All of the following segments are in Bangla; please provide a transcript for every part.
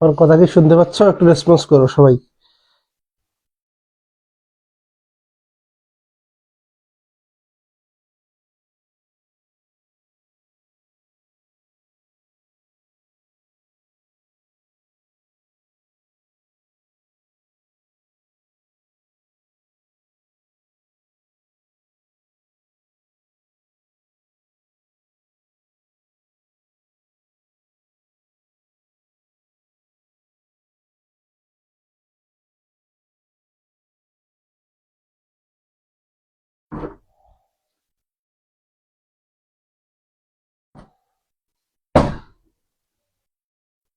আমার কথা কি শুনতে পাচ্ছ? একটু রেসপন্স করো সবাই।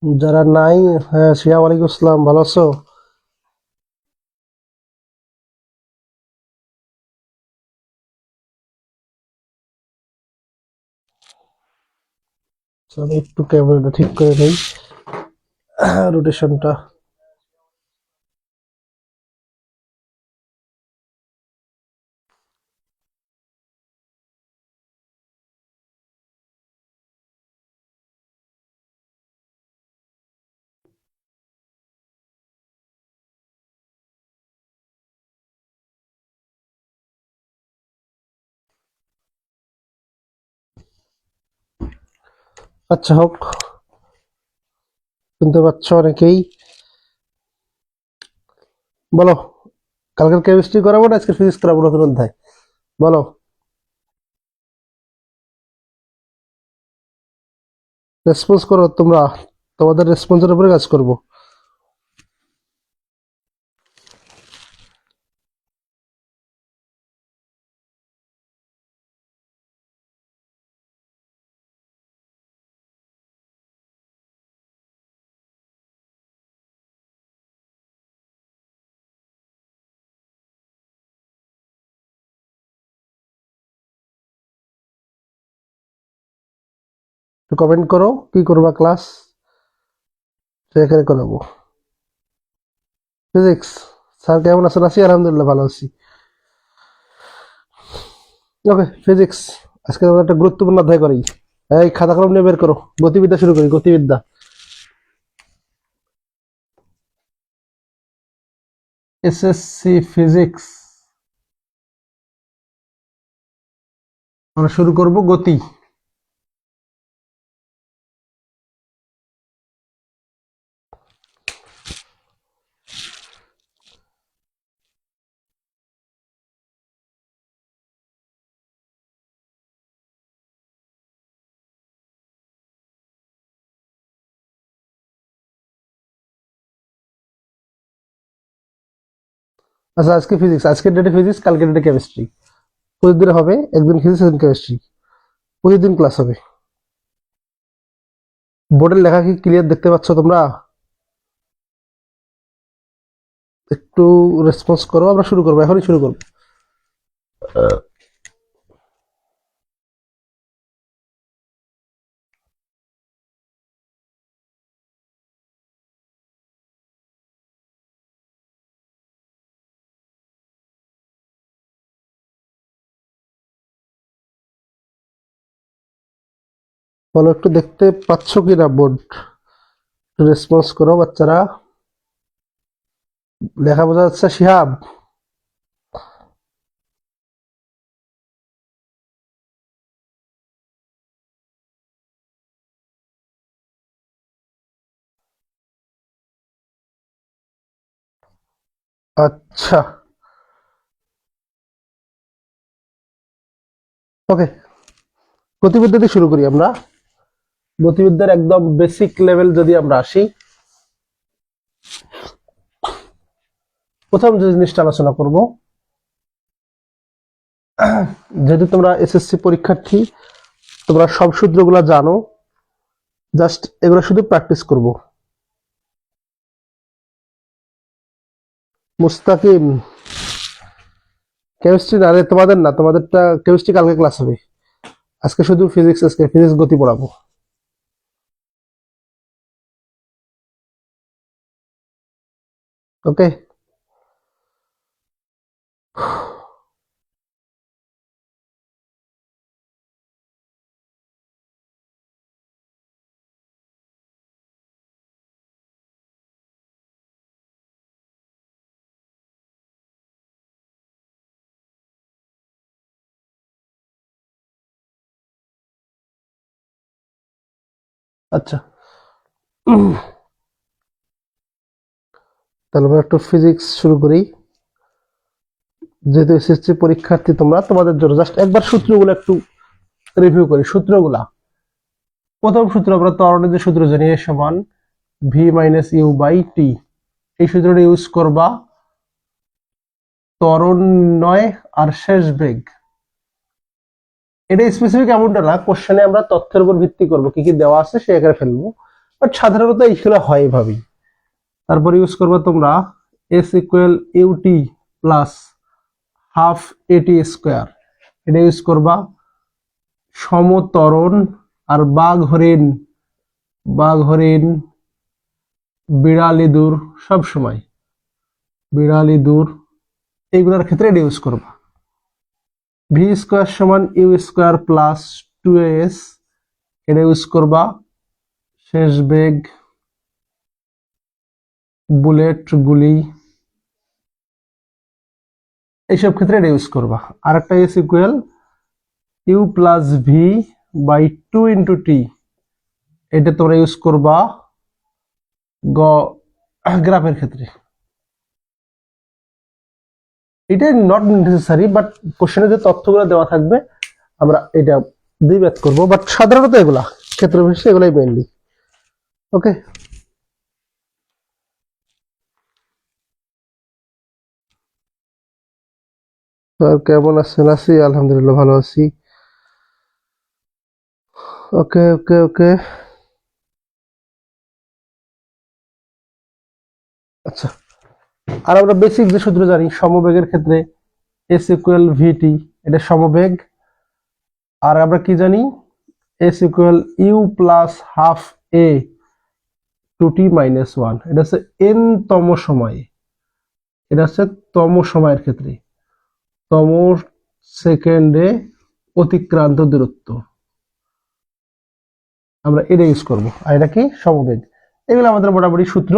যারা নাই, হ্যাঁ, শিয়া ওয়ালাইকুম আসসালাম, ভালো আছো? চলো একটু ক্যামেরাটা ঠিক করে নেই, রোটেশনটা। আচ্ছা হোক, শুনতে পাচ্ছ অনেকেই? বলো, কালকের কেমিস্ট্রি করাবো না আজকে ফিজিক্স করাবো নতুন অধ্যায়? বলো। রেসপন্স করো তোমরা, তোমাদের রেসপন্সের উপরে কাজ করব। কমেন্ট করো কি করবা ক্লাস, সেখানে করাবো। ফিজিক্স স্যার কেমন আছেন? আছি আলহামদুলিল্লাহ, ভালো আছি। ওকে, ফিজিক্স আজকে আমরা একটা গুরুত্বপূর্ণ অধ্যায় করি। এই খাতা কলম নিয়ে বের করো, গতিবিদ্যা শুরু করি, গতিবিদ্যা। এসএসসি ফিজিক্স, আমরা শুরু করব গতি। আচ্ছা, আজকে ফিজিক্স, আজকের ডেটে ফিজিক্স, কালকের ডেটে কেমিস্ট্রি। প্রতিদিন হবে, একদিন ফিজিক্স একদিন কেমিস্ট্রি, প্রতিদিন ক্লাস হবে। বোর্ডের লেখা কি ক্লিয়ার দেখতে পাচ্ছ তোমরা? একটু রেসপন্স করো, আমরা শুরু করবো, এখনই শুরু করবো। বলো একটু দেখতে পাচ্ছ কিনা বোর্ড, রেসপন্স করো বাচ্চারা। লেখা বোঝা যাচ্ছে শিহাব? আচ্ছা, ওকে, গতিবিদ্যা দিয়ে শুরু করি আমরা। গতিবিদ্যার একদম বেসিক লেভেল যদি আমরা আসি, প্রথম যে জিনিসটা আলোচনা করব, যেহেতু তোমরা এসএসসি পরীক্ষার্থী, তোমরা সব সূত্রগুলো জানো, জাস্ট এগুলো শুধু প্র্যাকটিস করব। মুস্তাকিম, কেমিস্ট্রি না রে, তোমাদের না, তোমাদেরটা কেমিস্ট্রি কালকে ক্লাস হবে। আজকে শুধু ফিজিক্স, আজকে ফিজিক্স গতি পড়াবো। ওকে, আচ্ছা, তাহলে আমরা একটু ফিজিক্স শুরু করি। যেহেতু এসএসসি পরীক্ষার্থী তোমরা, তোমাদের জন্য জাস্ট একবার সূত্রগুলো একটু রিভিউ করি। সূত্রগুলা, প্রথম সূত্র আমরা ত্বরণের যে সূত্র জানি, এ সমান V minus you by T. এই সূত্রটা ইউজ করবা ত্বরণ নির্ণয় আর শেষ বেগ। এটা স্পেসিফিক এমনটা না, কোশ্চেনে আমরা তথ্যের উপর ভিত্তি করব, কি কি দেওয়া আছে সে এখানে ফেলবো, বাট সাধারণত এইগুলো হয় এভাবেই। তারপর ইউজ করবো তোমরা S equal UT plus half এটি স্কোয়ার। এটা ইউজ করবা সমত্বরণ আর বাঘ হরিণ বিড়াল ইঁদুর, সব সময় বিড়াল ইঁদুর এইগুলোর ক্ষেত্রে এটা ইউজ করবা। ভি স্কোয়ার সমান ইউ স্কোয়ার প্লাস 2as, এটা ইউজ করবা শেষ বেগ, বুলেট গুলি, এইসব ক্ষেত্রে এটা ইউজ করবা। আর একটা S equal you plus V by 2 into T, এটা তোমরা ইউজ করবা গ্রাফের ক্ষেত্রে। এটা নট নেসেসারি, বাট কোশ্চেনে যে তথ্যগুলো দেওয়া থাকবে আমরা এটা দুই ব্যাচ করবো, বাট সাধারণত এগুলা ক্ষেত্র বিশেষে এগুলাই মেইনলি। ওকে, স্যার কেমন আছেন? আছি আলহামদুলিল্লাহ, ভালো আছি। ওকে ওকে ওকে, আচ্ছা। আর আমরা বেসিক যে সূত্র জানি সমবেগের ক্ষেত্রে এস ইকুয়াল ভিটি, এটা সমবেগ। আর আমরা কি জানি, S equal you plus half a two t minus one, এটা হচ্ছে এন তম সময়ে, এটা হচ্ছে তম সময়ের ক্ষেত্রে, তম সেকেন্ডে অতিক্রান্ত দূরত্ব, আমরা এটা ইউজ করব। আর এটা কি সমবেগ। এগুলো আমাদের মোটামুটি সূত্র,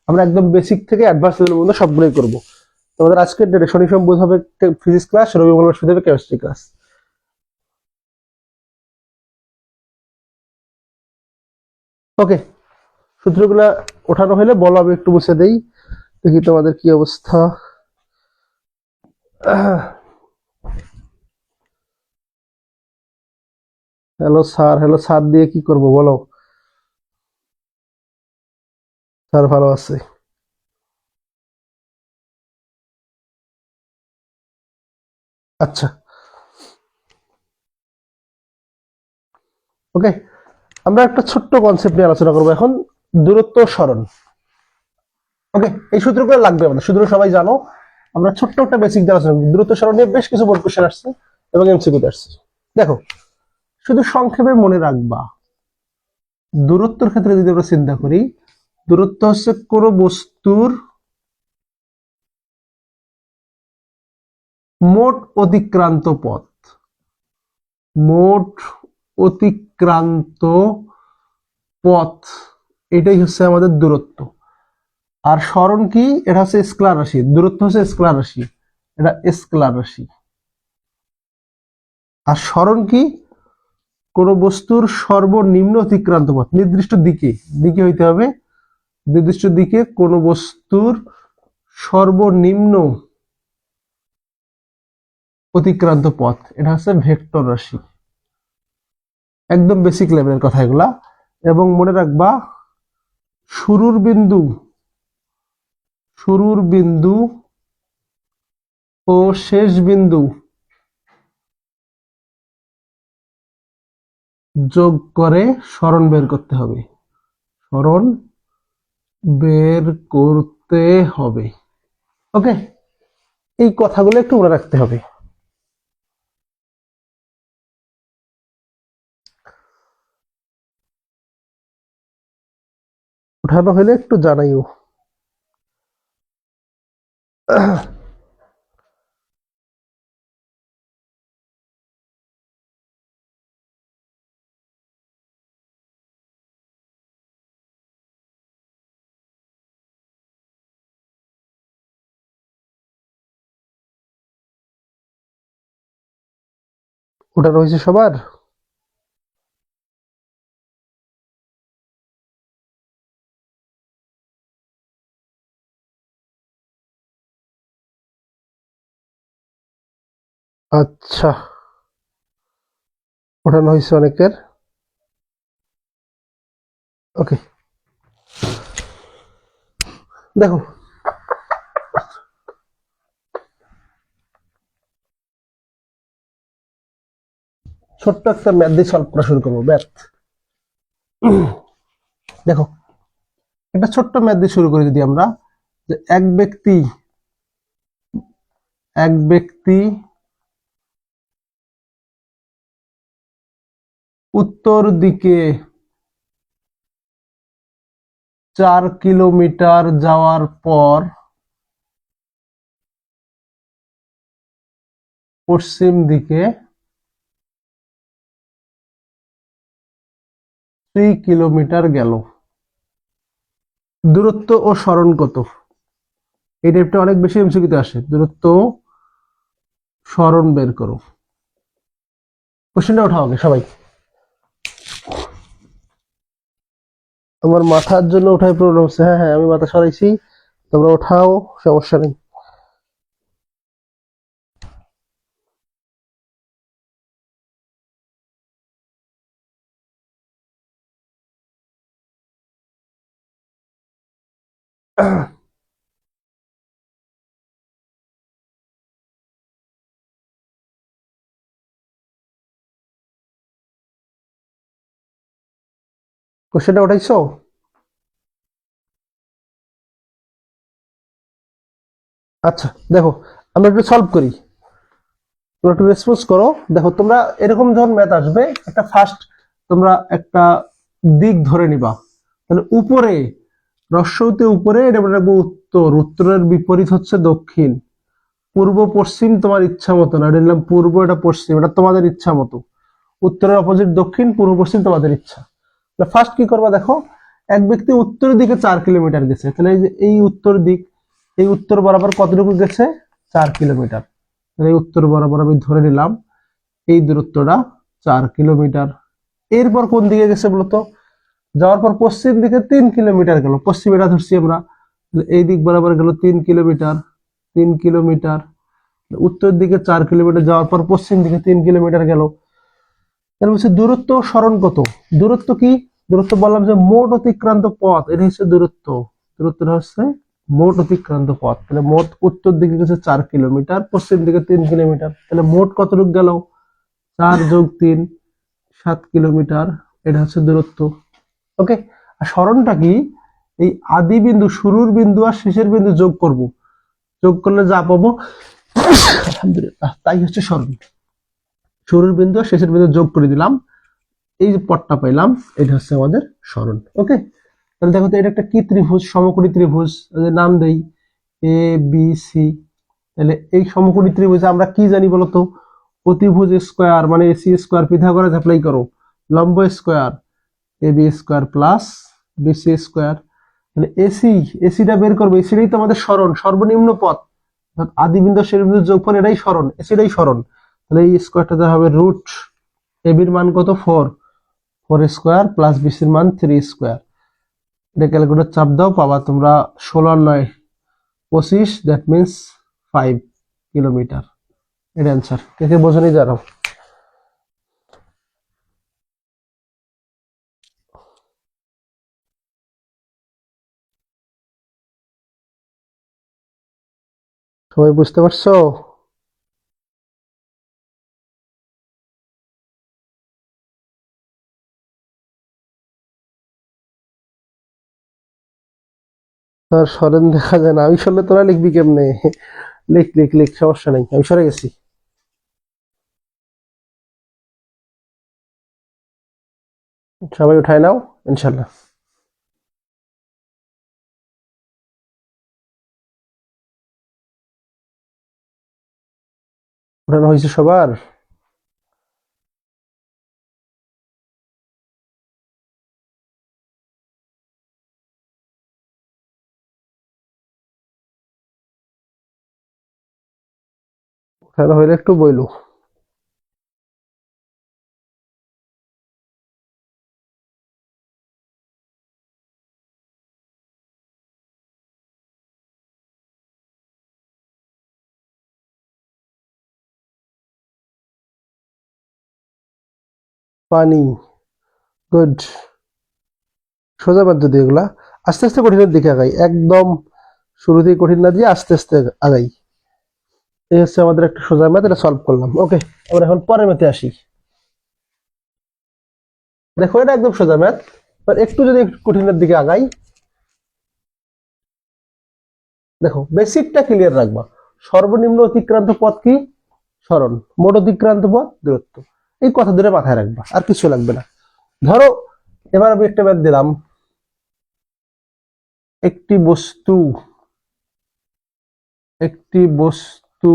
আমরা একদম বেসিক থেকে অ্যাডভান্স লেভেল পর্যন্ত সবগুলোই করব। তোমাদের আজকের ডেটে শনি সোম বুধ হবে ফিজিক্স ক্লাস, রবি মঙ্গল বৃহস্পতি হবে কেমিস্ট্রি ক্লাস। ওকে, সূত্রগুলা ওঠানো হলে বলো, আমি একটু মুছে দেই, দেখি তোমাদের কি অবস্থা। হ্যালো স্যার, হ্যালো স্যার দিয়ে কি করব বলো? স্যার ভালো আছে। আচ্ছা, ওকে, আমরা একটা ছোট্ট কনসেপ্ট নিয়ে আলোচনা করবো এখন, দূরত্ব সরণ। ওকে, এই সূত্রগুলো লাগবে আমাদের, সূত্র সবাই জানো। আমরা ছোট্ট একটা বেসিক দিয়ে আলোচনা করবো। দূরত্ব সরণ নিয়ে বেশ কিছু বোর্ড কোশ্চেন আসছে এবং এমসিকিউতে আসছে। দেখো, শুধু সংক্ষেপে মনে রাখবা, দূরত্বের ক্ষেত্রে যদি আমরা চিন্তা করি, দূরত্ব হচ্ছে কোনো বস্তুর মোট অতিক্রান্ত পথ, মোট অতিক্রান্ত পথ, এটাই হচ্ছে আমাদের দূরত্ব। আর সরণ কি, এটা হচ্ছে স্কেলার রাশি, দূরত্ব হচ্ছে স্কেলার রাশি, এটা স্কেলার রাশি। আর সরণ কি, কোন বস্তুর সর্বনিম্ন অতিক্রান্ত পথ, নির্দিষ্ট দিকে, দিকে হইতে হবে, নির্দিষ্ট দিকে কোন বস্তুর সর্বনিম্ন অতিক্রান্ত পথ, এটা হচ্ছে ভেক্টর রাশি। একদম বেসিক লেভেলের কথা এগুলা। এবং মনে রাখবা শুরুর বিন্দু ও শেষ বিন্দু যোগ করে সরণ বের করতে হবে। সরণ বের করতে হবে। ওকে, এই কথাগুলো একটু মনে রাখতে হবে। উঠানো হলে একটু জানাইও। উঠানো হয়েছে সবার? আচ্ছা, ওঠানো হয়েছে অনেকের। ওকে, দেখো ছোট্ট একটা ম্যাথ দিয়ে সলভ করা শুরু করবো। ম্যাথ, দেখো একটা ছোট্ট ম্যাথ দিয়ে শুরু করি। যদি আমরা যে এক ব্যক্তি উত্তর দিকে 4 কিলোমিটার যাওয়ার পর পশ্চিম দিকে 3 কিলোমিটার গেল, দূরত্ব ও সরণ কত? এই টাইপটা অনেক বেশি এমসিকিউতে আসে। দূরত্ব সরণ বের করো। কোশ্চেনটা ওঠাও আগে সবাই। আমার মাথার জন্য ওঠাই প্রবলেম হচ্ছে। হ্যাঁ হ্যাঁ, আমি মাথা সরাইছি, তোমরা ওঠাও, সমস্যা নেই। কোশ্চেনটা উঠাইছো? আচ্ছা দেখো, আমরা একটু সলভ করি, তোমরা একটু রেসপন্স করো। দেখো তোমরা এরকম যখন ম্যাথ আসবে, একটা ফার্স্ট তোমরা একটা দিক ধরে নিবা। তাহলে উপরে রস্যইতে উপরে এটা মনে রাখবো উত্তর, উত্তরের বিপরীত হচ্ছে দক্ষিণ, পূর্ব পশ্চিম তোমার ইচ্ছা মতো না, এটা নিলাম পূর্ব, এটা পশ্চিম, এটা তোমাদের ইচ্ছা মতো। উত্তরের অপোজিট দক্ষিণ, পূর্ব পশ্চিম তোমাদের ইচ্ছা। ফার্স্ট কি করবা দেখো, এক ব্যক্তি উত্তরের দিকে 4 কিলোমিটার গেছে, তাহলে এই যে এই উত্তর দিক, এই উত্তর বরাবর কতটুকু গেছে? 4 কিলোমিটার। তাহলে এই উত্তর বরাবর আমি ধরে নিলাম এই দূরত্বটা 4 কিলোমিটার। এরপর কোন দিকে গেছে বলতো? যাওয়ার পর পশ্চিম দিকে 3 কিলোমিটার গেল, পশ্চিম এটা ধরছি আমরা, এই দিক বরাবর গেল 3 কিলোমিটার। 3 কিলোমিটার, উত্তর দিকে 4 কিলোমিটার যাওয়ার পর পশ্চিম দিকে 3 কিলোমিটার গেল। তাহলে বলছে দূরত্ব সরণ কত? দূরত্ব কি? দূরত্ব বললাম যে মোট অতিক্রান্ত পথ, এটা হচ্ছে দূরত্ব। দূরত্বটা হচ্ছে মোট অতিক্রান্ত পথ। তাহলে মোট উত্তর দিকে গেছে 4 কিলোমিটার, পশ্চিম দিকে 3 কিলোমিটার, তাহলে মোট কতটুকু গেল? 4 যোগ 3, 7 কিলোমিটার। এটা হচ্ছে দূরত্ব। ওকে, আর সরণটা কি? এই আদি বিন্দু, শুরুর বিন্দু আর শেষের বিন্দু যোগ করব, যোগ করলে যা পাবো আলহামদুলিল্লাহ তাই হচ্ছে সরণ। শুরুর বিন্দু আর শেষের বিন্দু যোগ করে দিলাম, এই যে পথটা পাইলাম, এটা হচ্ছে আমাদের সরণ। ওকে, তাহলে দেখো তো এটা একটা কি ত্রিভুজ? সমকোণী ত্রিভুজ। নাম দেই এ বি সি। তাহলে এই সমকোণী ত্রিভুজে আমরা কি জানি বলতো? অতিভুজ স্কয়ার মানে এসি স্কয়ার, পিথাগোরাস অ্যাপ্লাই করো, লম্ব square A B square plus BC square. তাহলে এসিটা বের করবো, এসিটাই তো আমাদের সরণ, সর্বনিম্ন পথ, আদি বিন্দু শেষ বিন্দু যোগফল, এটাই সরণ, এসিটাই সরণ। তাহলে এই স্কয়ারটা দেওয়া হবে রুট, এবির মান কত? 4, 4 স্কয়ার প্লাস বিসির মান 3 স্কয়ার। এটা ক্যালকুলেটর চাপ দাও, পাবা তোমরা 16 আর 9 25, দ্যাট মিনস 5 কিলোমিটার। এটা অ্যান্সার। কে কে বোঝনি জানাও। সবাই বুঝতে পারছো? আর সরেন দেখা যায় না, আমি সরলে তোরা লিখবি কেমনে? লিখ লিখ লিখ, সমস্যা নেই, আমি সরে গেছি। সবাই উঠায় নাও ইনশাল্লাহ। উঠানো হয়েছে সবার? উঠানো হইলে একটু বইলো। পানি, গুড। সোজা পদ্ধতি এগুলা। আস্তে আস্তে কঠিনের দিকে আগাই, একদম শুরুতেই কঠিন না দিয়ে আস্তে আস্তে আগাই। এই হচ্ছে আমাদের একটা সোজা ম্যাথ, এটা সলভ করলাম। ওকে, আমরা এখন পরের ম্যাথে আসি। দেখো এটা একদম সোজা ম্যাথ, একটু যদি একটু কঠিনের দিকে আগাই। দেখো বেসিকটা ক্লিয়ার রাখবা। সর্বনিম্ন অতিক্রান্ত পথ কি? সরণ। মোট অতিক্রান্ত পথ দূরত্ব। এই কথা ধরে মাথায় রাখবা, আর কিছু লাগবে না। ধরো এবার আমি একটা ম্যাথ দিলাম। একটি বস্তু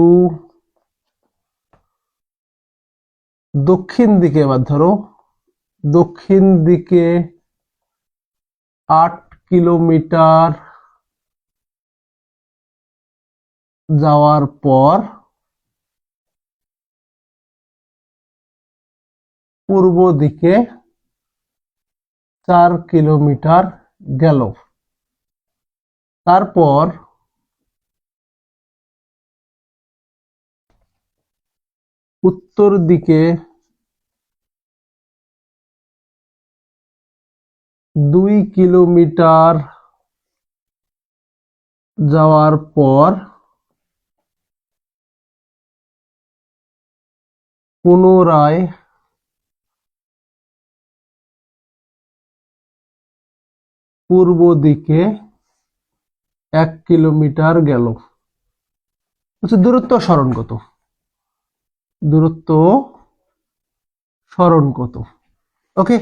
দক্ষিণ দিকে, এবার ধরো দক্ষিণ দিকে 8 কিলোমিটার যাওয়ার পর পূর্ব দিকে 4 কিলোমিটার গেল। তারপর উত্তর দিকে 2 কিলোমিটার যাওয়ার পর পুনরায় পূর্ব দিকে 1 কিলোমিটার গেল। দূরত্ব সরণ কত? দূরত্ব সরণ কত? ওকে,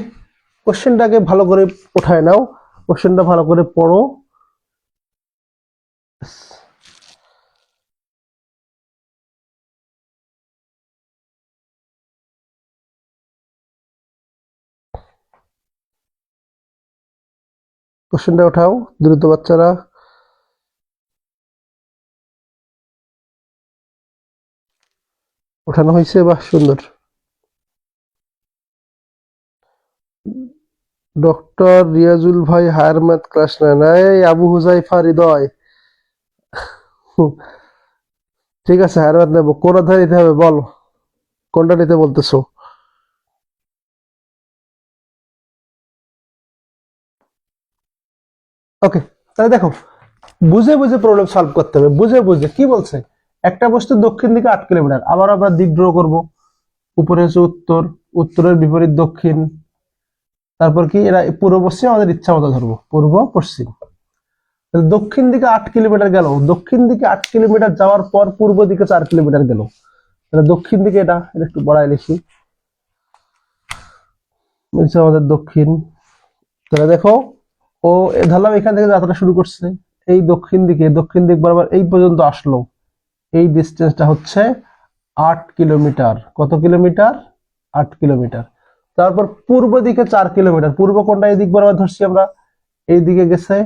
কোশ্চেনটাকে ভালো করে উঠায় নাও, কোশ্চেনটা ভালো করে পড়ো। কোশ্চেনটা উঠাও দ্রুত বাচ্চারা। উঠানো হয়েছে? বাহ, সুন্দর। ডক্টর রিয়াজুল ভাই হায়ার ম্যাথ ক্লাস নেন। এই আবু হুজাইফা হৃদয়, ঠিক আছে হায়ার ম্যাথ নেবো। কোন অধ্যায় নিতে হবে বল, কোনটা নিতে বলতেছো? ওকে, তাহলে দেখো বুঝে বুঝে প্রবলেম সলভ করতে হবে। বুঝে বুঝে কি বলছে, একটা বস্তু দক্ষিণ দিকে 8 কিলোমিটার, আবার আমরা দিক ড্র করব। উপরে হচ্ছে উত্তর, উত্তরের বিপরীত দক্ষিণ। তারপর কি এরা পূর্ব পশ্চিম, আমাদের ইচ্ছা মতো ধরবো পূর্ব পশ্চিম। দক্ষিণ দিকে 8 কিলোমিটার গেল, দক্ষিণ দিকে 8 কিলোমিটার যাওয়ার পর পূর্ব দিকে 4 কিলোমিটার গেল। তাহলে দক্ষিণ দিকে এটা একটু বড়াই লিখি, আমাদের দক্ষিণ। তাহলে দেখো ও ধরলাম এখান থেকে যাত্রা শুরু করছে, এই দক্ষিণ দিক বরাবর এই পর্যন্ত আসলো। এই ডিস্টেন্সটা হচ্ছে 8 কিলোমিটার। কত কিলোমিটার? 8 কিলোমিটার। তারপর পূর্ব দিকে 4 কিলোমিটার। পূর্ব কোনটা? এই দিক বরাবর ধরছি আমরা, এই দিকে গেছে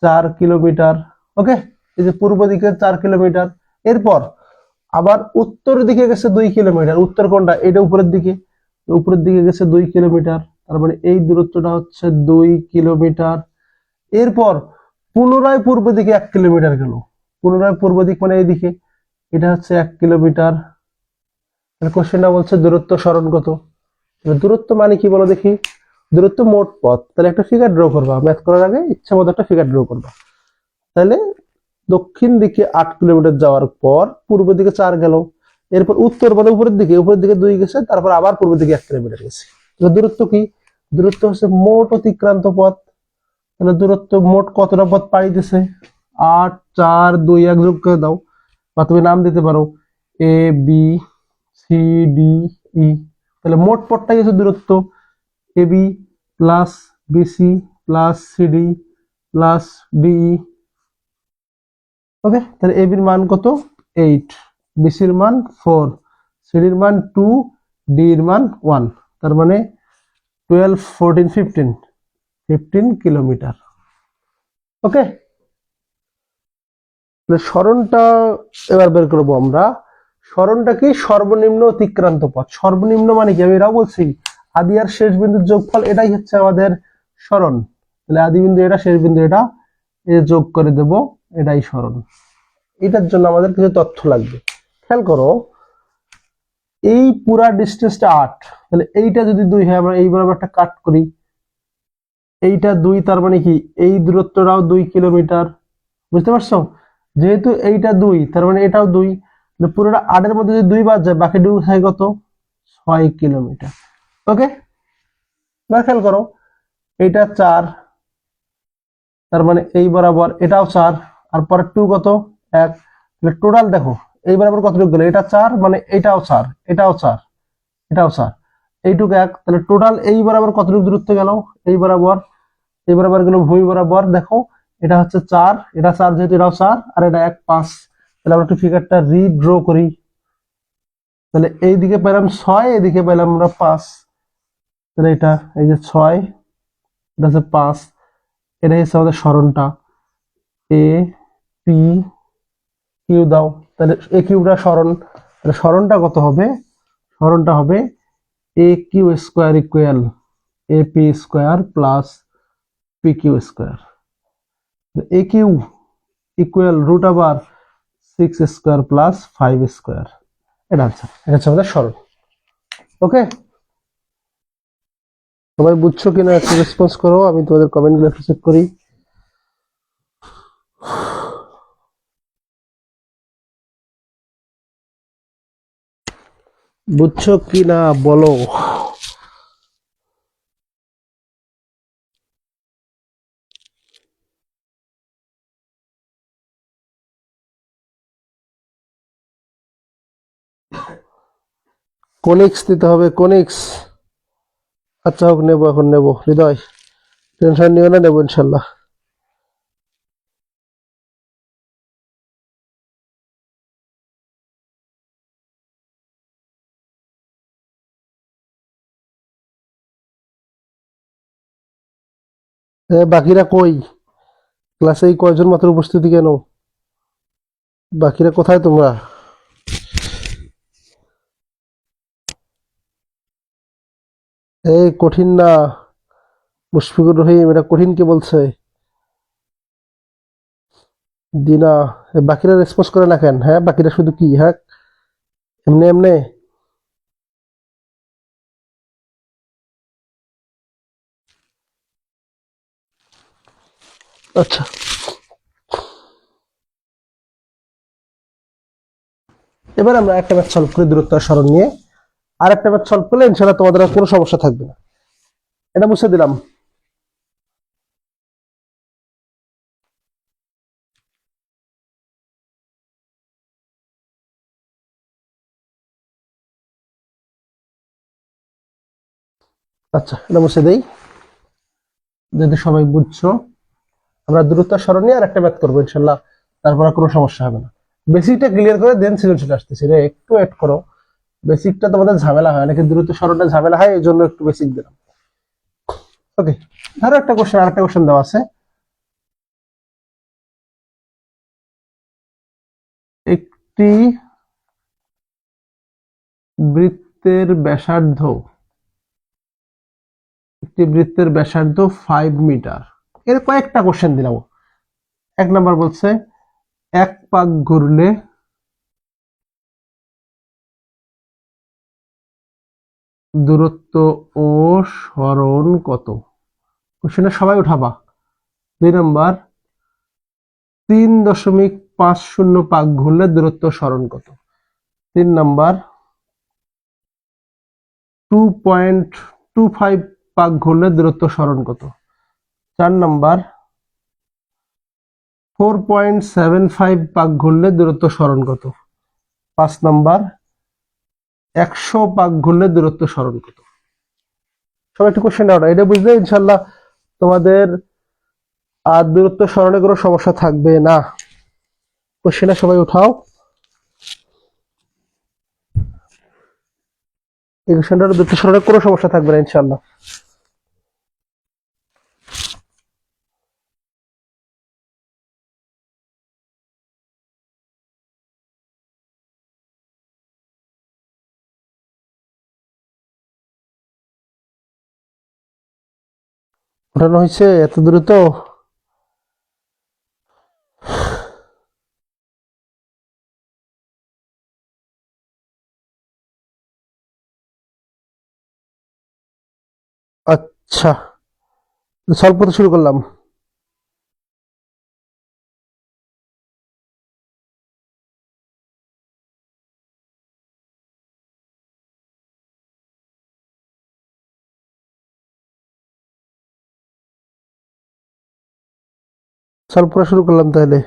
4 কিলোমিটার। ওকে, এই যে পূর্ব দিকে 4 কিলোমিটার। এরপর আবার উত্তর দিকে গেছে 2 কিলোমিটার। উত্তর কোনটা? এটা উপরের দিকে, উপরের দিকে গেছে 2 কিলোমিটার। তার মানে এই দূরত্বটা হচ্ছে 2 কিলোমিটার। এরপর পুনরায় পূর্ব দিকে 1 কিলোমিটার গেল। পুনরায় পূর্ব দিক মানে এইদিকে, এটা হচ্ছে 1 কিলোমিটার। কোশ্চেনটা বলছে দূরত্ব সরণ কত? দূরত্ব মানে কি বলো দেখি? দূরত্ব মোট পথ। তাহলে একটা ফিগার ড্র করবা, ম্যাথ করার আগে ইচ্ছা মতো একটা ফিগার ড্র করবা। তাহলে দক্ষিণ দিকে 8 কিলোমিটার যাওয়ার পর পূর্ব দিকে 4 গেল, এরপর উত্তর মানে উপরের দিকে 2 গেছে, তারপর আবার পূর্ব দিকে 1 কিলোমিটার গেছে। দূরত্ব কি? দূরত্ব হচ্ছে মোট অতিক্রান্ত পথ। তাহলে দূরত্ব মোট কতটা পথ পাড়ি দিছে? 8, 4, 2, 1 যোগ করে দাও, বা তুমি নাম দিতে পারো A B C D E. তাহলে মোট পথটাই হচ্ছে দূরত্ব, A B plus BC plus CD plus DE. Okay, তাহলে এ বির মান কত? 8, বিসির মান 4, সিডির মান 2, ডি এর মান 1। তার মানে 12, 14, 15 কিলোমিটার। ওকে, সরণটা এবার বের করবো আমরা। সরণটা কি? সর্বনিম্ন অতিক্রান্ত পথ। সর্বনিম্ন মানে কি? আমি এটাও বলছি, আদি আর শেষ বিন্দুর যোগফল, এটাই হচ্ছে আমাদের সরণ। তাহলে আদি বিন্দু এটা, শেষ বিন্দু এটা, যোগ করে দেব, এটাই সরণ। এটার জন্য আমাদের কিছু তথ্য লাগবে। খেয়াল করো, এই পুরা ডিস্টেন্সটা 8, তাহলে এইটা যদি 2 হয়, আমরা এই বরাবর একটা কাট করি, এইটা 2, তার মানে কি এই দূরত্বটাও 2 কিলোমিটার। বুঝতে পারছো? যেহেতু এইটা 2, তার মানে এটাও 2, পুরোটা 8 এর মধ্যে যদি 2 বাদ যায়, বাকি 2 হয় কত? 6 কিলোমিটার। ওকে, এবার খেয়াল করো, এইটা 4, তার মানে এই বরাবর এটাও 4, আর পরে 2 কত? 1। টোটাল দেখো এই বরাবর কতটুকু গেল? এটা 4, মানে এটাও 4, এটাও 4, এটাও 4, এইটুকু 1। তাহলে টোটাল এই বরাবর কতটুকু দূরত্ব গেল? এই বরাবর গেল ভূমি বরাবর, দেখো এটা হচ্ছে 4, এটা 4, যেহেতু এটাও 4 আর এটা 1, 5। তাহলে আমরা একটু ফিগারটা রিড্র করি। তাহলে এইদিকে পেলাম 6, এদিকে পেলাম আমরা 5। তাহলে এটা এই যে 6, এটা হচ্ছে 5, এটা হচ্ছে আমাদের সরণটা এ পি কিউ দাও। তাহলে এ কিউটা সরণ, তাহলে সরণটা কত হবে? সরণটা হবে A Q square equal A P square plus P Q square. A Q equal root আবার 6 স্কোয়ার প্লাস 5 স্কোয়ার। এটা হচ্ছে আমাদের সরণ। ওকে, সবাই বুঝছো কিনা একটু রেসপন্স করো, আমি তোমাদের কমেন্ট গুলো একটু চেক করি। বুঝছো কিনা বলো। কোনিক্স দিতে হবে, কোনিক্স। আচ্ছা হোক, নেবো, এখন নেবো, হৃদয় টেনশন নিও না, নেবো ইনশাল্লাহ। বাকিরা কই? ক্লাসে এই কয়জন মাত্র উপস্থিতি কেন? বাকিরা কোথায় তোমরা? এই কঠিন না, মুশফিকুর রহিম, এটা কঠিন কে বলছে? দিনা। বাকিরা রেসপন্স করে না কেন? হ্যাঁ, বাকিরা শুধু কি, হ্যাঁ এমনি এমনি? আচ্ছা, এবার আমরা একটা ম্যাথ সলভ করি দূরত্ব আর সরণ নিয়ে। আর একটা ম্যাথ সলভ করলে ইনশাল্লাহ তোমাদের আর কোনো সমস্যা থাকবে না। এটা মুছে দিলাম। আচ্ছা, এটা মুছে দেই, যদি সবাই বুঝছো। আমরা দূরত্ব আর সরণ নিয়ে আর একটা ম্যাথ করবো ইনশাল্লাহ, তারপর আর কোনো সমস্যা হবে না। বেসিকটা ক্লিয়ার করে দেন সৃজনশীল আসতেছি রে, একটু ওয়েট করো। বেসিকটা তোমাদের ঝামেলা হয় নাকি? দূরত্ব সরণটা ঝামেলা হয়, এই জন্য একটু বেসিক দিলাম। ওকে, ধরো একটা কোশ্চেন, আরেকটা কোশ্চেন দেওয়া আছে। একটি বৃত্তের ব্যাসার্ধ, একটি বৃত্তের ব্যাসার্ধ 5 মিটার। এর কয়েকটা কোশ্চেন দিলাম। 1 নাম্বার বলছে 1 পাক ঘুরলে দূরত্ব ও সরণ কত? কোশ্চেনটা সবাই উঠাবা। 2 নাম্বার, 3.50 পাক ঘুরলে দূরত্ব সরণ কত? 3 নাম্বার 2.25 পাক ঘুরলে দূরত্ব সরণ কত? 4 নাম্বার 4.75 পাক ঘুরলে দূরত্ব সরণ কত? 5 নাম্বার 100 পাক ঘুরলে দূরত্ব সরণ কত? সবাই একটু কোশ্চেন দাও, এটা বুঝলে ইনশাল্লাহ তোমাদের আর দূরত্ব সরণে কোনো সমস্যা থাকবে না। কোশ্চেনটা সবাই উঠাও। এই কোশ্চেনটার দূরত্ব সরণে কোনো সমস্যা থাকবে না ইনশাল্লাহ। উঠানো হয়েছে এত দ্রুত? আচ্ছা, সলভ করতে শুরু করলাম। সলভ করা শুরু করলাম তাহলে।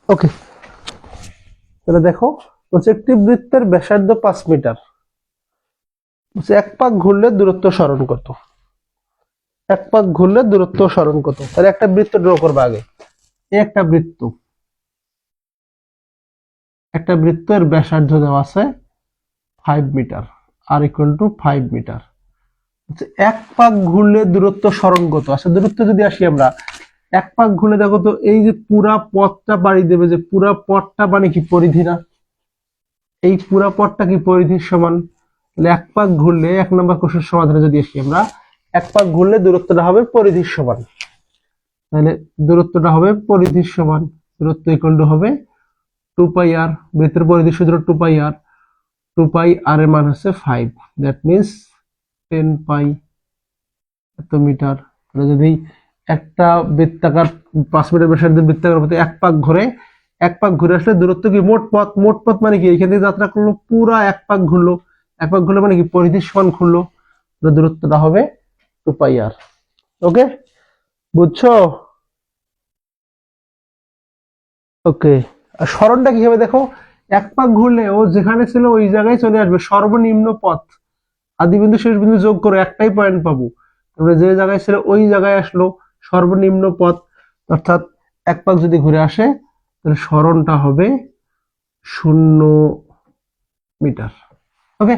ওকে, তাহলে দেখো বলছে একটি বৃত্তের ব্যাসার্ধ 5 মিটার, বলছে এক পাক ঘুরলে দূরত্ব সরণ কত? এক পাক ঘুরলে দূরত্ব সরণ কত? তাহলে একটা বৃত্ত ড্র করবে আগে। একটা বৃত্ত, একটা বৃত্তের ব্যাসার্ধ দেওয়া আছে 5 metre, R equal to 5 metre. এক পাক ঘুরলে দূরত্ব সরণ কত? আচ্ছা, দূরত্ব যদি আসি আমরা, এক পাক ঘুরলে দেখো তো এই যে পুরা পথটা পাড়ি দেবে, যে পুরা পথটা মানে কি পরিধি না? এই পুরা পথটা কি পরিধির সমান? তাহলে এক পাক ঘুরলে, এক নম্বর কোশ্চেন সমাধানে যদি আসি আমরা, এক পাক ঘুরলে দূরত্বটা হবে পরিধির সমান। তাহলে দূরত্বটা হবে পরিধির সমান, দূরত্ব ইকুয়াল টু হবে 2 পাই আর। বৃত্তের পরিধির সূত্র 2 পাই আর, 2 পাই আর এর মান হচ্ছে 5, দ্যাট মিন্স 10 পাই এত মিটার। তাহলে যদি একটা বৃত্তাকার 5 মিটার ব্যাসার্ধের বৃত্তাকার পথে এক পাক ঘুরে, এক পাক ঘুরে আসলে দূরত্ব কি? মোট পথ, মোট পথ মানে কি? এখান থেকে যাত্রা করলো পুরা এক পাক ঘুরলো, এক পাক ঘুরলে মানে কি পরিধির সমান ঘুরলো, দূরত্বটা হবে 2 পাই আর। ওকে, বুঝছো? ওকে, আর সরণটা কি হবে দেখো, এক পাক ঘুরলে ও যেখানে ছিল ওই জায়গায় চলে আসবে, সর্বনিম্ন পথ। আদি বিন্দু শেষ বিন্দু যোগ করে একটাই পয়েন্ট পাবো, তারপরে যে জায়গায় ছিল ওই জায়গায় আসলো, সর্বনিম্ন পথ। অর্থাৎ এক পাক যদি ঘুরে আসে তাহলে সরণটা হবে 0 মিটার। ওকে,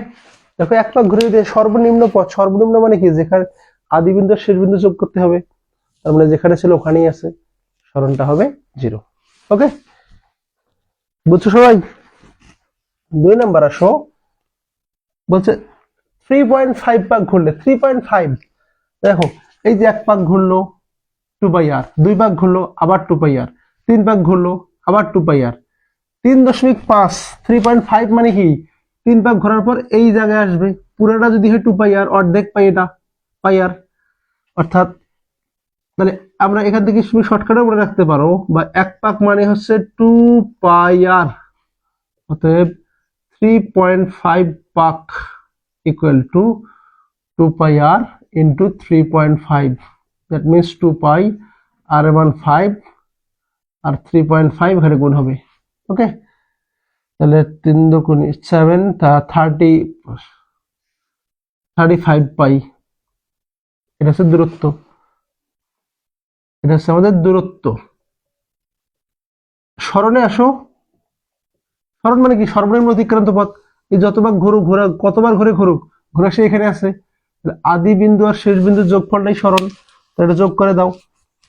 দেখো এক পাক ঘুরে যদি সর্বনিম্ন পথ, সর্বনিম্ন মানে কি? যেখানে আদি বিন্দু শেষ বিন্দু যোগ করতে হবে, তার মানে যেখানে ছিল ওখানেই আছে, সরণটা হবে 0। ওকে, বুঝছো সবাই? 2 নাম্বার আসো, বলছে 3.5 পাক ঘুরলে, 3.5, দেখো এই যে এক পাক ঘুরলো 2 পাই আর, 2 পাক ঘুরলো আবার 2 পাই আর, 3 পাক ঘুরলো আবার 2 পাই আর, 3.5, 3.5 মানে কি? 3 পাক ঘোরার পর এই জায়গায় আসবে, পুরোটা যদি হয় 2 পাই আর, অর্ধেক পাই এটা পাই আর। অর্থাৎ মানে আমরা এখান থেকে তুমি শর্টকাটও মনে রাখতে পারো, বা এক পাক মানে হচ্ছে 2 পাই আর, অতএব 3.5 পাক equal to 2 pi r into 3.5, that means 2 pi r এর 5 আর 3.5 এখানে গুণ হবে। ওকে, তাহলে 3 দুগুণ 7, তা 35 পাই। এটা হচ্ছে দূরত্ব, এটা হচ্ছে আমাদের দূরত্ব। সরণে আসো, সরণ মানে কি? সর্বনিম্ন অতিক্রান্ত পথ। এই যতবার ঘুরুক, ঘোরা কতবার ঘুরে ঘুরুক, ঘোরা সে এখানে আছে। আদি বিন্দু আর শেষ বিন্দুর যোগফলটাই সরণ, এটা যোগ করে দাও।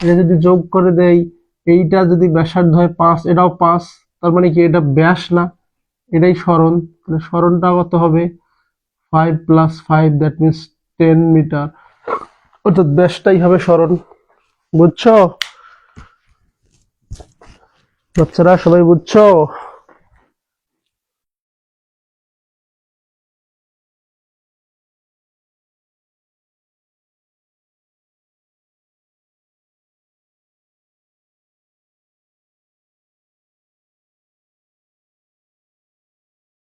এটা যদি যোগ করে দেই, এইটা যদি ব্যাসার্ধ হয় 5, এটাও 5, তার মানে কি এটা ব্যাস না, এটাই সরণ। তাহলে সরণটা কত হবে? 5 + 5, দ্যাট মিন্স 10 মিটার, অর্থাৎ ব্যাসটাই হবে সরণ। বুঝছো বাচ্চারা? সবাই বুঝছো?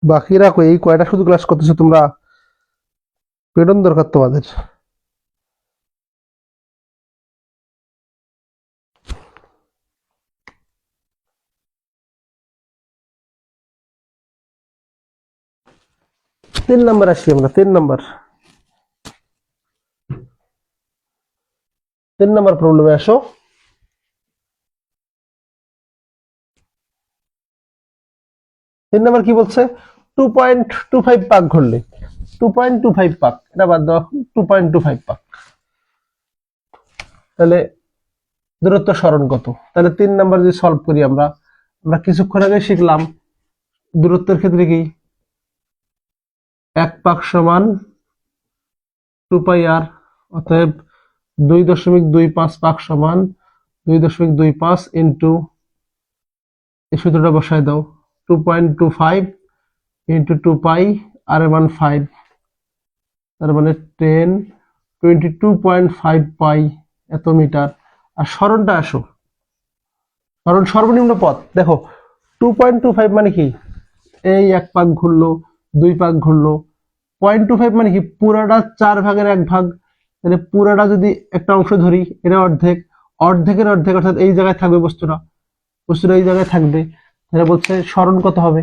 বাকি রাখো, এই কয়টা শুধু ক্লাস করতেছো তোমরা, বেতন দরকার তোমাদের। তিন নাম্বার আসি আমরা, তিন নাম্বার প্রবলেমে আসো। তিন নাম্বার কি বলছে? 2.25 পাক ঘুরলে, 2.25 পাক, এটা বাদ দেওয়া, 2.25 পাক, তাহলে দূরত্ব সরণ কত? তাহলে তিন নাম্বার যদি সলভ করি আমরা, আমরা কিছুক্ষণ আগে শিখলাম দূরত্বের ক্ষেত্রে কি এক পাক সমান 2 পাই আর, অতএব 2.25 পাক সমান 2.25 ইন্টু, এই সূত্রটা বসায় দাও, 2.25 ইন্টু 2 পাই, আর এর মান 5, তার মানে 10, 22.5 পাই এত মিটার। আর সরণটা আসো, সরণ সর্বনিম্ন পথ দেখো, 2.25 মানে কি, এই এক পাক ঘুরলো, 2 পাক ঘুরলো, 0.25 মানে কি পুরাটা 4 ভাগের 1 ভাগ, তাহলে পুরাটা যদি একটা অংশ ধরি, এটা অর্ধেক, অর্ধেকের অর্ধেক, অর্থাৎ এই জায়গায় থাকবে বস্তুটা, বস্তুটা এই জায়গায় থাকবে। তাহলে বলছে সরণ কত হবে?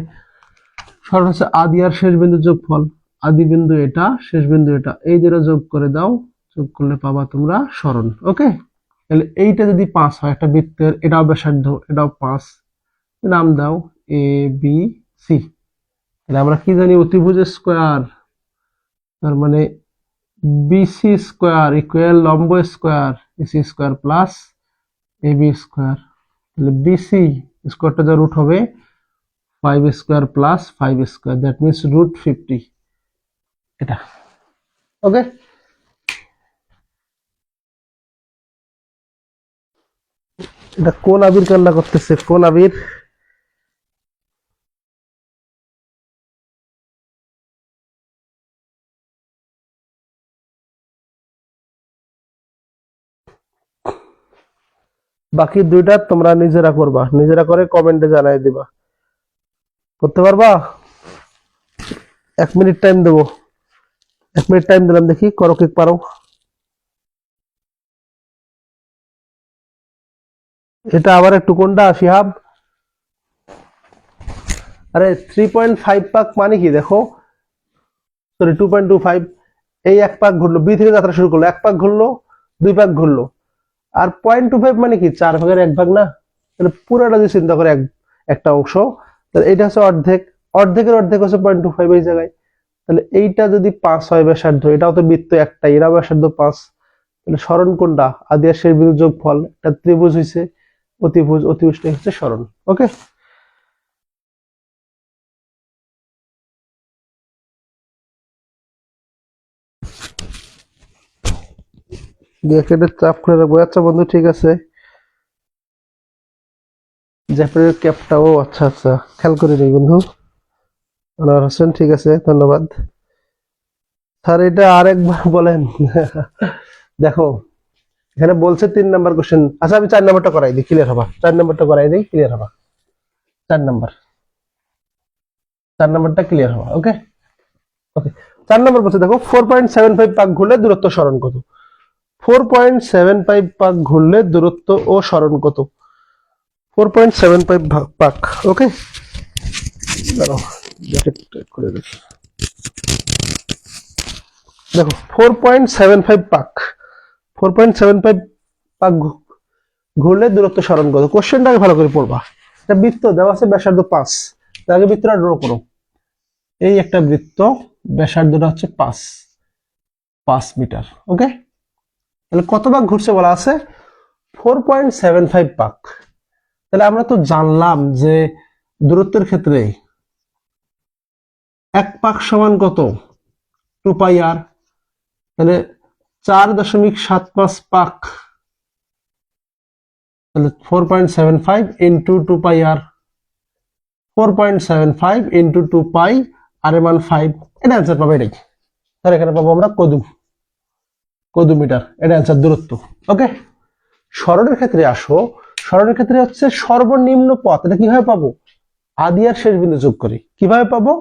সরণ হচ্ছে আদি আর শেষ বিন্দুর যোগফল, আদি বিন্দু এটা, শেষ বিন্দু এটা, এই দুটো যোগ করে দাও, যোগ করলে পাবা তোমরা সরণ। ওকে, তাহলে এইটা যদি 5 হয়, একটা বৃত্তের, এটাও ব্যাসার্ধ, এটাও 5, নাম দাও এ বি সি। তাহলে আমরা কি জানি? অতিভুজ স্কোয়ার, তার মানে বিসি স্কোয়ার ইকুয়াল লম্ব square A C square plus A B square. তাহলে বিসি স্কোয়ারটা যা রুট হবে 5 square plus 5 square, that means √50, এটা। ওকে, এটা কোন আবির কান্না করতেছে? কোন আবির? বাকি দুইটা তোমরা নিজেরা করবা, নিজেরা করে কমেন্টে জানাই দিবা। করতে পারবা? 1 মিনিট টাইম দেবো, 1 মিনিট টাইম দিলাম, দেখি করো কি পারো। এটা আবার একটু কোনটা শিহাব? আরে 3.5 পাক মানে কি দেখো, সরি 2.25, এই এক পাক ঘুরলো, বি থেকে যাত্রা শুরু করলো, এক পাক ঘুরলো, 2 পাক ঘুরলো, আর 0.25 মানে কি 4 ভাগের 1 ভাগ না? তাহলে পুরোটা যদি চিন্তা করে একটা অংশ, তাহলে এটা হচ্ছে অর্ধেক, অর্ধেকের অর্ধেক হচ্ছে 0.25 এই জায়গায়। তাহলে এইটা যদি 5 হয় ব্যাসার্ধ, এটাও তো বৃত্ত একটা, এরা ব্যাসার্ধ 5, তাহলে সরণ কোনটা? আদি আর শেষ বিন্দুর যোগফল, একটা ত্রিভুজ হয়েছে, অতিভুজ, অতিভুজটাই হচ্ছে সরণ। ওকে, জ্যাকেটের চাপ করে রাখবো। আচ্ছা বন্ধু, ঠিক আছে, জ্যাকেটের ক্যাপটা, ও আচ্ছা আচ্ছা, খেয়াল করে নেই বন্ধু। আনোয়ার হোসেন, ঠিক আছে, ধন্যবাদ স্যার। এটা আরেকবার বলেন। দেখো, এখানে বলছে 3 নাম্বার কোশ্চেন। আচ্ছা আমি 4 নাম্বারটা করাই দিই, ক্লিয়ার হবা। 4 নাম্বারটা করাই দিই, ক্লিয়ার হবা। 4 নাম্বার, 4 নাম্বারটা ক্লিয়ার হবা। ওকে, ওকে। 4 নাম্বার বলছে দেখো, 4.75 পাক ঘুরলে দূরত্ব সরণ কত? 4.75 পাক ঘুরলে দূরত্ব ও সরণ কত? 4.75 পাক। ওকে, দাঁড়াও, জ্যাকেট করে দেখি। দেখো 4.75 পাক, 4.75 পাক ঘুরলে দূরত্ব সরণ কত? কোশ্চেনটাকে ভালো করে পড়বা। একটা বৃত্ত দেওয়া আছে, ব্যাসার্ধ 5, তার আগে বৃত্তটা ড্র করো। এই একটা বৃত্ত, ব্যাসার্ধটা হচ্ছে 5 মিটার। ওকে, তাহলে কত পাক ঘুরছে বলা আছে? 4.75 পাক। তাহলে আমরা তো জানলাম যে দূরত্বের ক্ষেত্রে এক পাক সমান কত? 2 পাই আর। তাহলে 4.75 পাক, তাহলে 4.75 ইন্টু 2 পাই আর, 4.75 ইন্টু 2 পাই, আর এর মান 5, এটা অ্যান্সার পাবো এটাই। তাহলে এখানে পাবো আমরা কদু মিটার, এটা অ্যান্সার দূরত্ব। ওকে, সরণের ক্ষেত্রে আসো। সরণের ক্ষেত্রে হচ্ছে সর্বনিম্ন পথ, এটা কিভাবে পাবো? আদি আর শেষ বিন্দু যোগ করি। কিভাবে পাবো?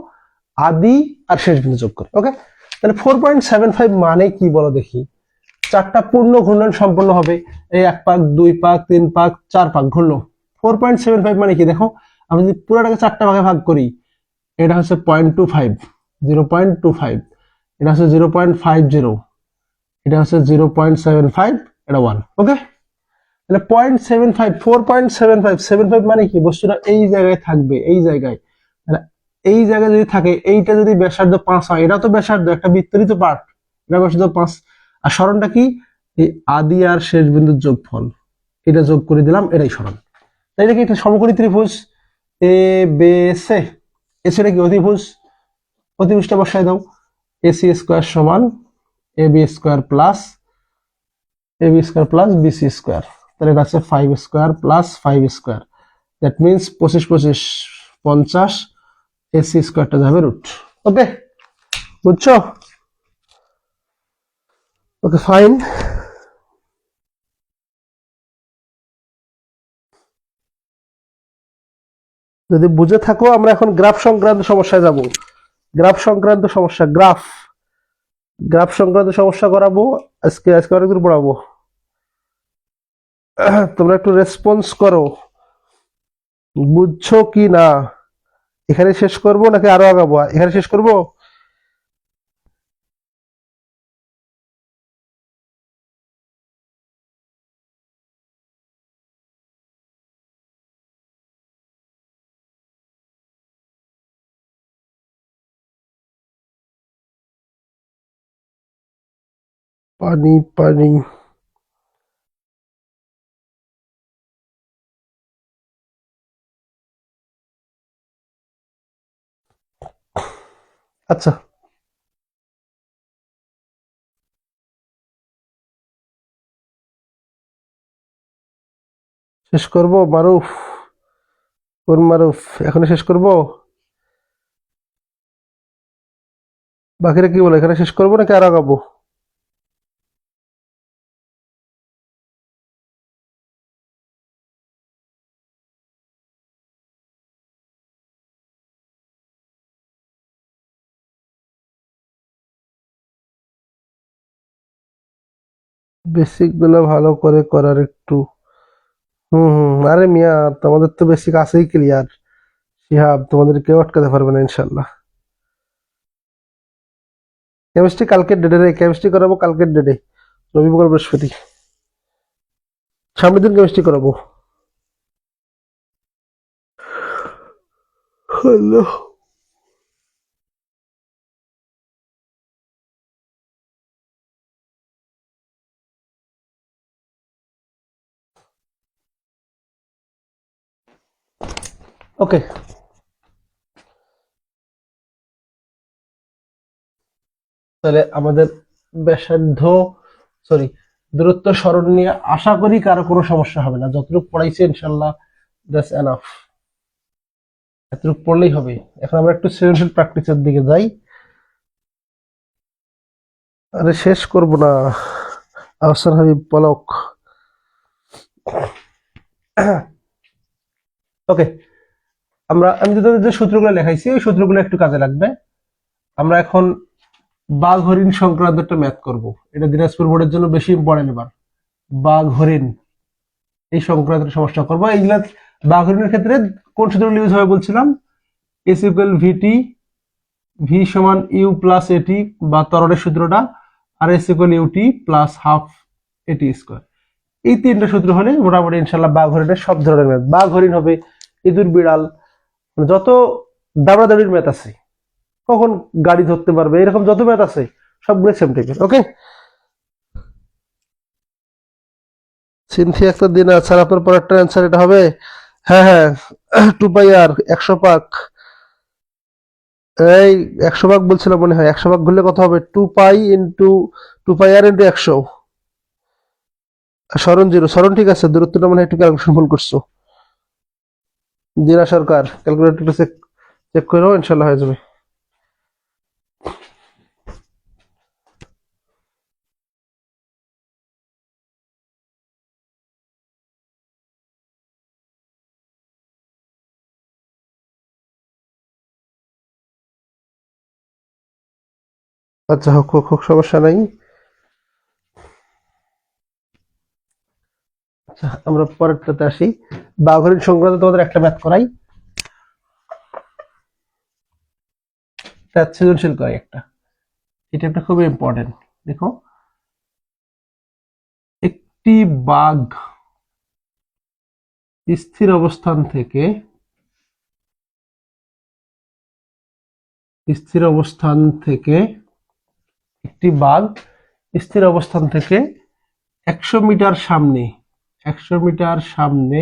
আদি আর শেষ বিন্দু যোগ করে। ওকে, তাহলে 4.75 মানে কি বলো দেখি। চারটা পূর্ণ ঘূর্ণন সম্পন্ন হবে, এই 1 পাক 2 পাক 3 পাক 4 পাক ঘুরলো। 4.75 মানে কি দেখো, আমি যদি পুরোটাকে চারটা ভাগে ভাগ করি, এটা হচ্ছে 0.25, 0.25, এটা হচ্ছে 0.50, এটা হচ্ছে 0.75, এটা 1। ওকে, তাহলে 0.75, 4.75, 75 মানে কি, বস্তুটা এই জায়গায় থাকবে, এই জায়গায়। তাহলে এই জায়গায় যদি থাকে, এইটা যদি ব্যাসার্ধ 5 হয়, এটা তো ব্যাসার্ধ, একটা বৃত্তেরই তো পার্ট, এটা ব্যাসার্ধ 5। আর সরণটা কি, এই আদি আর শেষ বিন্দুর যোগফল, এটা যোগ করে দিলাম, এটাই সরণ। তাই নাকি একটা সমকোণী ত্রিভুজ এ বে সে, এছাড়া কি অতিভুজ, অতিভুজটা বসায় দাও, এসি স্কোয়ার সমান ab square plus BC square, তাহলে এটা আছে 5 square plus 5 square, that means 25 25 50, AC স্কোয়ারটা যাবে রুট। ওকে, বুঝছো? Okay fine. যদি বুঝে থাকো, আমরা এখন গ্রাফ সংক্রান্ত সমস্যায় যাব। গ্রাফ সংক্রান্ত সমস্যা, গ্রাফ গ্রাফ সংক্রান্ত সমস্যা করাবো আজকে, অনেকদূর পড়াবো। তোমরা একটু রেসপন্স করো, বুঝছো কি না। এখানে শেষ করব নাকি আরো আগাবো? এখানে শেষ করব। পানি পানি। আচ্ছা, শেষ করব মারুফ, কোন মারুফ? এখানে শেষ করব, বাকিরা কি বলে, এখানে শেষ করব নাকি আরো আগাবো? বেসিক গুলো ভালো করে করার একটু। আরে মিয়া, তোমাদের তো বেসিক আছেই ক্লিয়ার। শিহাব, তোমাদের কেউ আটকাতে পারবে না ইনশাল্লাহ। কেমিস্ট্রি কালকের ডেটে রে, কেমিস্ট্রি করাবো কালকের ডেটে, রবিবার বৃহস্পতি, সামনের দিন কেমিস্ট্রি করাবো। হ্যালো। ওকে, তাহলে আমাদের ব্যাসার্ধ, সরি, দূরত্ব সরণ নিয়ে আশা করি কারো কোনো সমস্যা হবে না। যতটুকু পড়াইছে ইনশাল্লাহ দ্যাটস এনাফ, এতটুকু পড়লেই হবে। এখন আমরা একটু সৃজনশীল প্র্যাকটিসের দিকে যাই। আরে শেষ করব না, আহসান হাবিব পলক। ওকে, আমি যে সূত্রগুলো লেখাইছি, ওই সূত্রগুলো একটু কাজে লাগবে। আমরা এখন বাঘ হরিণ সংক্রান্ত একটা ম্যাথ করব, এটা দিনাজপুর বোর্ডের জন্য বেশি ইম্পর্টেন্ট। এবার বাঘ হরিণ এই সংক্রান্ত সমস্যা করবো। এইগুলা বাঘ হরিণের ক্ষেত্রে কোন সূত্র ইউজ হবে বলছিলাম, এস ইকুয়াল ভিটি, ভি সমান ইউ প্লাস এটি বা ত্বরণের সূত্রটা, আর S equal UT plus half এটি স্কোয়ার। এই তিনটা সূত্র হলে মোটামুটি ইনশাল্লাহ বাঘ হরিণের সব ধরনের ম্যাথ, বাঘ হরিণ হবে, ইঁদুর বিড়াল, যত দাবড়াদাবড়ির ম্যাথ আছে, কখন গাড়ি ধরতে পারবে, এরকম যত ম্যাথ আছে সবগুলো সেম টাইপের। ওকে, সিনথি একটা দিন স্যার আপনার পরেরটা অ্যান্সার এটা হবে। হ্যাঁ হ্যাঁ, 2 পাই আর 100 পাক, এই 100 ভাগ বলছিলাম মনে হয়, 100 ভাগ ঘুরলে কত হবে, 2 পাই আর ইন্টু 100। সরণ জিরো, সরণ ঠিক আছে, দূরত্বটা মনে হয় একটু ক্যালকুলেশন ভুল করছো। জিরা সরকার, ক্যালকুলেটরটা চেক চেক করো, ইনশাল্লাহ হয়ে যাবে। আচ্ছা, হোক হোক হোক, সমস্যা নাই। আচ্ছা, আমরা পরেরটাতে আসি। বাঘ হরিণ সংক্রান্ত তোমাদের একটা ম্যাথ করাই, সৃজনশীল করাই একটা। এটা একটা খুবই ইম্পর্টেন্ট। দেখো, একটি বাঘ স্থির অবস্থান থেকে একটি বাঘ স্থির অবস্থান থেকে 100 মিটার সামনে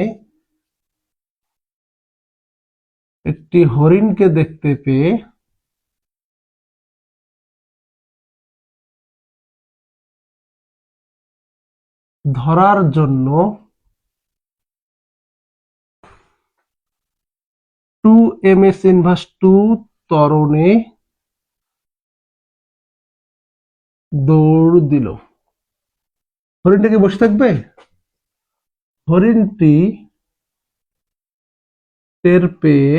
একটি হরিণকে দেখতে পেয়ে ধরার জন্য 2 ms−2 ত্বরণে দৌড় দিল। হরিণটা কি বসে থাকবে? হরিণটি টের পেয়ে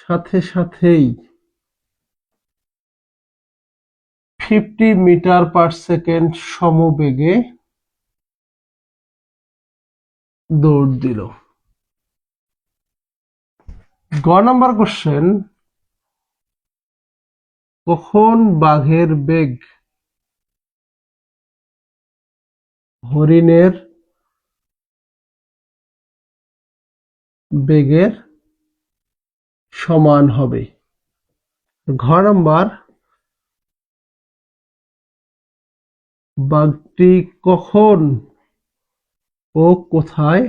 সাথে সাথেই 50 মিটার/সেকেন্ড সমবেগে দৌড় দিল। গ নাম্বার কোশ্চেন, কখন বাঘের বেগ হরিণের বেগের সমান হবে? ঘ নাম্বার, বাঘটি কখন ও কোথায়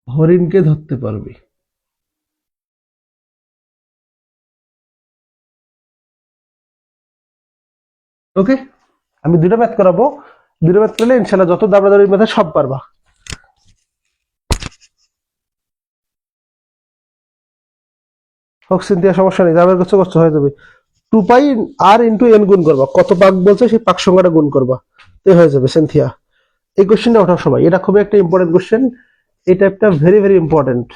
হরিণকে ধরতে পারবে? ওকে, আমি দুটো ম্যাথ করাবো। দুটো ম্যাথ করলে ইনশাল্লাহ যত দাবড়াদাবড়ির ম্যাথ সব পারবা। হোক সিনথিয়া, সমস্যা নেই, দাবের করছো করছো, হয়ে যাবে। 2πr × n গুণ করবা, কত পাক বলছে সেই পাক সংখ্যাটা গুণ করবা, তো হয়ে যাবে সিনথিয়া। এই কোশ্চেনটা ওঠাও সবাই, এটা খুবই একটা ইম্পর্টেন্ট কোশ্চেন। এটা একটা ভেরি ভেরি ইম্পর্টেন্ট।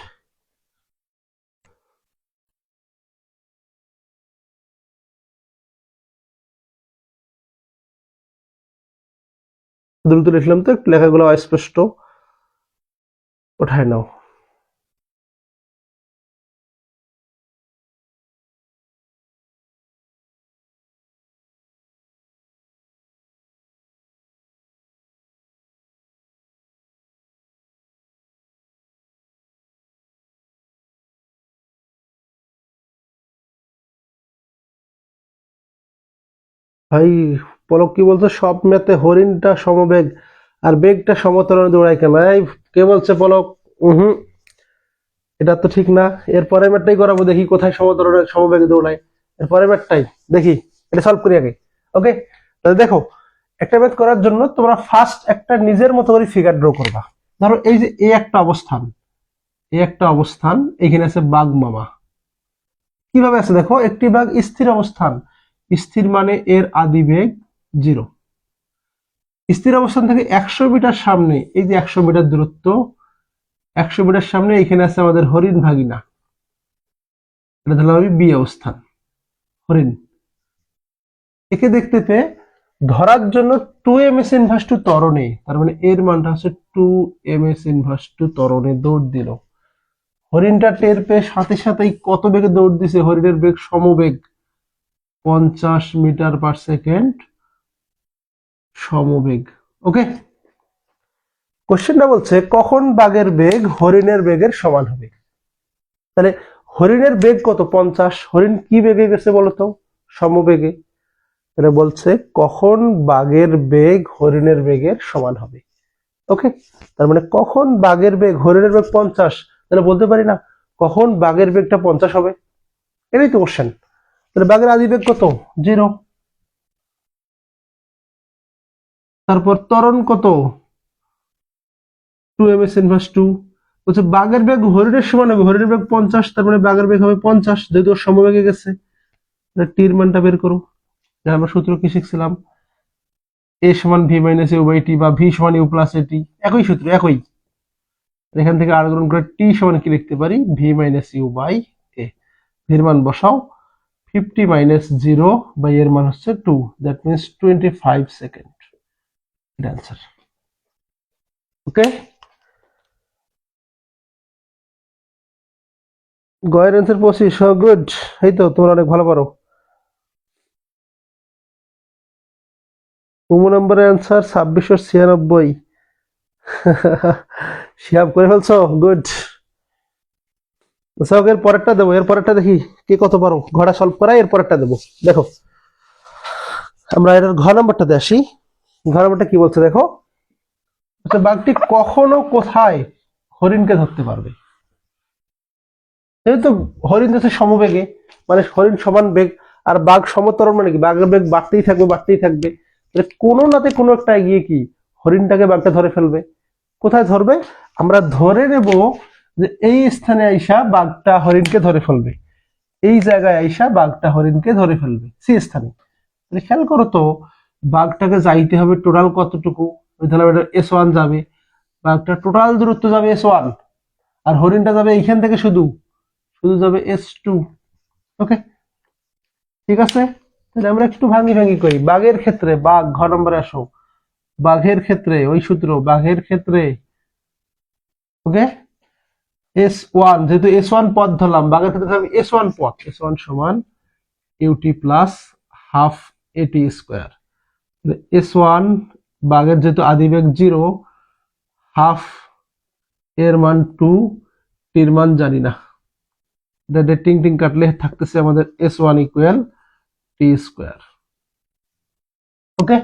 দ্রুত লিখলাম তো, একটু লেখাগুলো অস্পষ্ট, ওঠায় নাও। ভাই পলক কি বলছো, সব ম্যাথে হরিণটা সমবেগ আর বেগটা সমতলে দৌড়ায় কেন? এই কে বলছে পলক? হুম, এটা তো ঠিক না। এর পরের ম্যাথটাই করাবো, দেখি কোথায় সমতলে সমবেগে দৌড়ায়। এর পরের ম্যাথটাই দেখি, এটা সলভ করি আগে। ওকে, তাহলে দেখো, একটা ম্যাথ করার জন্য তোমরা ফার্স্ট একটা নিজের মতো করে ফিগার ড্র করবা। ধরো এই যে এই একটা অবস্থান, এখানে আছে বাঘ মামা। কিভাবে আছে দেখো, একটি বাঘ স্থির অবস্থান, স্থির মানে এর আদি বেগ 0। স্থির অবস্থান থেকে 100 মিটার সামনে, এই যে 100 মিটার দূরত্ব, 100 মিটার সামনে এখানে আছে আমাদের হরিণ ভাগিনা, এটা ধরলাম আমি বি অবস্থান, হরিণ। একে দেখতে পেয়ে ধরার জন্য 2 ms−2 ত্বরণে, তার মানে এর মানটা হচ্ছে 2 ms−2 ত্বরণে দৌড় দিল। হরিণটা টের পেয়ে সাথে সাথেই কত বেগে দৌড় দিছে? হরিণের বেগ সমবেগ 50 মিটার/সেকেন্ড সমবেগ। ওকে, কোশ্চেনটা বলছে কখন বাঘের বেগ হরিণের বেগের সমান হবে। তাহলে হরিণের বেগ কত? 50। হরিণ কি বেগে গেছে বলতো? সমবেগে। তাহলে বলছে কখন বাঘের বেগ হরিণের বেগের সমান হবে। ওকে, তার মানে কখন বাঘের বেগ হরিণের বেগ 50, তাহলে বলতে পারি না কখন বাঘের বেগটা 50 হবে? এটাই তো কোশ্চেন। তাহলে বাঘের আদি বেগ কত? 0। তারপর ত্বরণ কত? 2 ms−2। বলছে বাঘের বেগ হরিণের সমান হবে, হরিণের বেগ 50, তার মানে বাঘের বেগ হবে 50, যেহেতু সমবেগে গেছে। টির মানটা বের করো। আমরা সূত্র কি শিখছিলাম? a সমান v−u/t বা v সমান u+at, একই সূত্র, একই। এখান থেকে আর গুণ করে t সমান কি লিখতে পারি? v−u/t। এর মান বসাও 50 মাইনাস 0 বাই এর মান হচ্ছে 2, দ্যাট মিনস 25 সেকেন্ড। এটা অ্যান্সার। ওকে, গয়ের অ্যান্সার 25। গুড, এই তো তোমরা অনেক ভালো পারো। মোমো নম্বরের অ্যান্সার 2696। শিয়াব করে ফেলছো, গুড। আচ্ছা, ওকে, এর পরেরটা দেবো, এর পরেরটা দেখি কে কত পারো। ঘটা সলভ করা, এর পরেরটা দেবো। দেখো, আমরা এটার ঘ নাম্বারটাতে আসি। ঘ নাম্বারটা কি বলছে দেখো, আচ্ছা, বাঘটি কখনো কোথায় হরিণকে ধরতে পারবে? যেহেতু হরিণ যাচ্ছে সমবেগে, মানে হরিণ সমান বেগ, আর বাঘ সমতরণ, মানে কি বাঘের বেগ বাড়তেই থাকবে বাড়তেই থাকবে, তাহলে কোনো নাতে কোনো একটা এগিয়ে কি হরিণটাকে বাঘটা ধরে ফেলবে। কোথায় ধরবে? আমরা ধরে নেব যে এই স্থানে আইসা বাঘটা হরিণকে ধরে ফেলবে, এই জায়গায় আইসা বাঘটা হরিণকে ধরে ফেলবে সি স্থানে। তাহলে খেয়াল করো তো, বাঘটাকে যাইতে হবে টোটাল কতটুকু, ধরো এটা S1 যাবে, বাঘটা টোটাল দূরত্ব যাবে S1, আর হরিণটা যাবে এইখান থেকে শুধু শুধু যাবে S2। ওকে, ঠিক আছে। তাহলে আমরা একটু ভাঙি ভাঙি করি। বাঘের ক্ষেত্রে, বাঘ ঘ নম্বরে আসো, বাঘের ক্ষেত্রে ওই সূত্র, বাঘের ক্ষেত্রে ওকে S1, যেহেতু S1 পথ ধরলাম, বাঘের ক্ষেত্রে আমি S1 পথ, S1 সমান ইউটি প্লাস হাফ এটি স্কোয়ার। S1 বাঘের যেহেতু আদিবেগ 0, হাফ এর মান 2, টির মান জানি না, এটা টিং টিং কাটলে থাকতেছে আমাদের S1 ইকুয়াল টি স্কোয়ার। ওকে,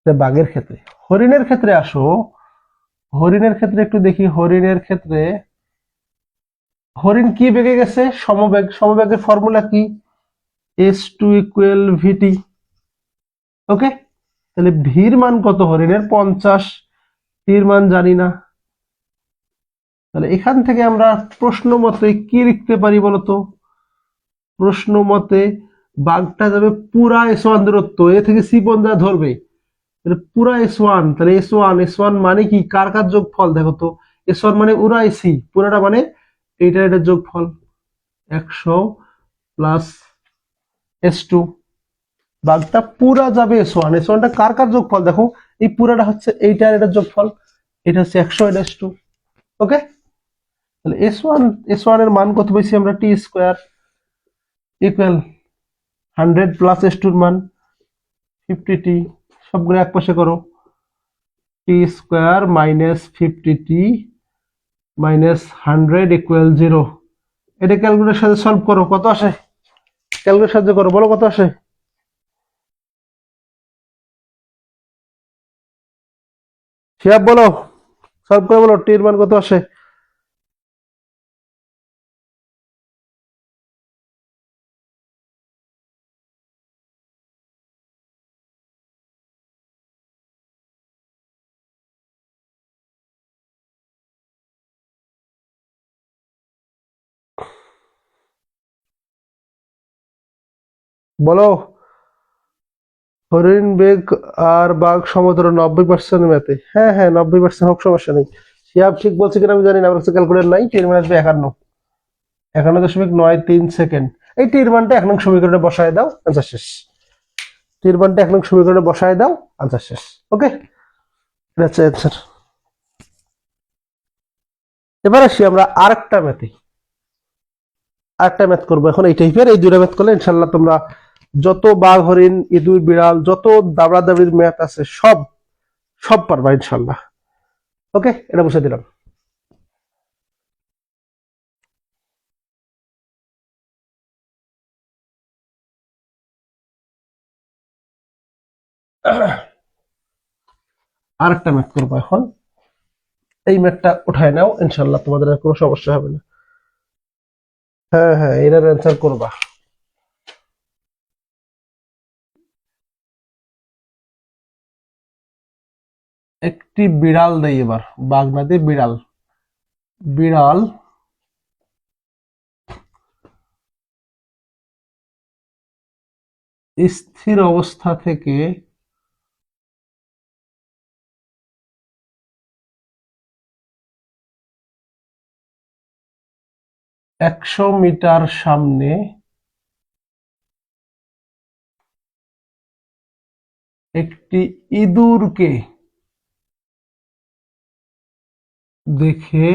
বাঘের ক্ষেত্রে। হরিণের ক্ষেত্রে আসো, হরিণের ক্ষেত্রে একটু দেখি। হরিণের ক্ষেত্রে হরিণ কি বেগে গেছে? সমবেগ। সমবেগের ফর্মুলা কি? S2 ইকুয়াল ভিটি। ওকে, তাহলে ভির মান কত হরিণের? 50, টির মান জানি না। তাহলে এখান থেকে আমরা প্রশ্ন মতে কি লিখতে পারি বলতো? প্রশ্ন মতে বাঘটা যাবে পুরা S1 দূরত্ব, এ থেকে সি পর্যন্ত যা ধরবে, তাহলে পুরা S1, তাহলে S1 মানে কি, কার কার যোগফল দেখো তো। S1 মানে উড়া সি, পুরাটা মানে এটার যোগফল 100 প্লাস S2। বাঘটা পুরা যাবে S1, S1টা কার কার যোগফল দেখো, এই পুরাটা হচ্ছে এইটার এটার যোগফল, এটা হচ্ছে 100, এটা S2। ওকে, তাহলে S1 এর মান কত পেয়েছি আমরা? টি স্কোয়ার ইকুয়াল 100 প্লাস S2 এর মান 50t, সবগুলো এক পাশে করো, T square minus 50t minus 100 equal 0। এটা ক্যালকুলেটরের সাথে সলভ করো, কত আসে? ক্যালকুলেটরের সাহায্যে করো, বলো কত আসে? শিহাব বলো, সলভ করে বলো, টির মান কত আসে? বলো। হরিণ বেগ আর বাঘ সমতুল্য 90% ম্যাথে। হ্যাঁ হ্যাঁ, 90% হোক, সমস্যা নেই। শিহাব ঠিক বলছে কিনা আমি জানি না, আমার কাছে ক্যালকুলেটর নাই। টির মান আসবে 51, 51.93 সেকেন্ড। এই টির মানটা 1 নং সমীকরণে বসায় দাও, আনসার শেষ। টির মানটা 1 নং সমীকরণে বসায় দাও, আনসার শেষ। ওকে, এটা হচ্ছে অ্যান্সার। এবার আসি আমরা আরেকটা ম্যাথে, আরেকটা ম্যাথ করবো এখন। এই টাইপের এই দুইটা ম্যাথ করলে ইনশাল্লাহ তোমরা যত বাঘ হরিণ ইঁদুর বিড়াল যত দাবড়া দাবড়ির ম্যাথ আছে সব সব পারবা ইনশাল্লাহ। ওকে, এটা বসে দিলাম। আরেকটা ম্যাথ করবো এখন। এই ম্যাথটা উঠায় নাও, ইনশাল্লাহ তোমাদের আর কোনো সমস্যা হবে না। হ্যাঁ হ্যাঁ, এটার অ্যান্সার করবা। একটি বিড়াল দেই এবার, বাঘ না দিয়ে বিড়াল। বিড়াল স্থির অবস্থা থেকে 100 মিটার সামনে একটি ইঁদুরকে দেখে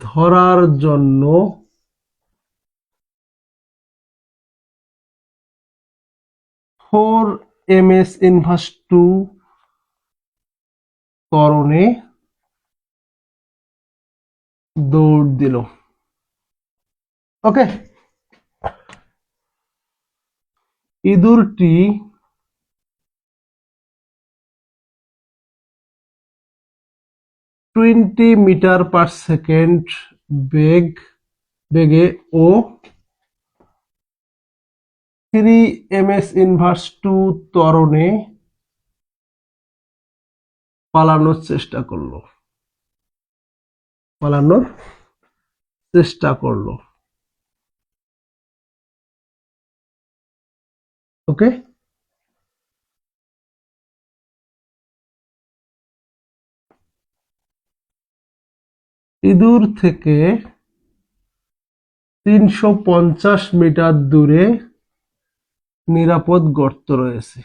ধরার জন্য 4 ms−2 ত্বরণে দৌড় দিল। ওকে, ইঁদুরটি 20 মিটার পার সেকেন্ড বেগে ও 3 ms−2 ত্বরণে পালানোর চেষ্টা করলো। ওকে, ইঁদুর থেকে 350 মিটার দূরে নিরাপদ গর্ত রয়েছে।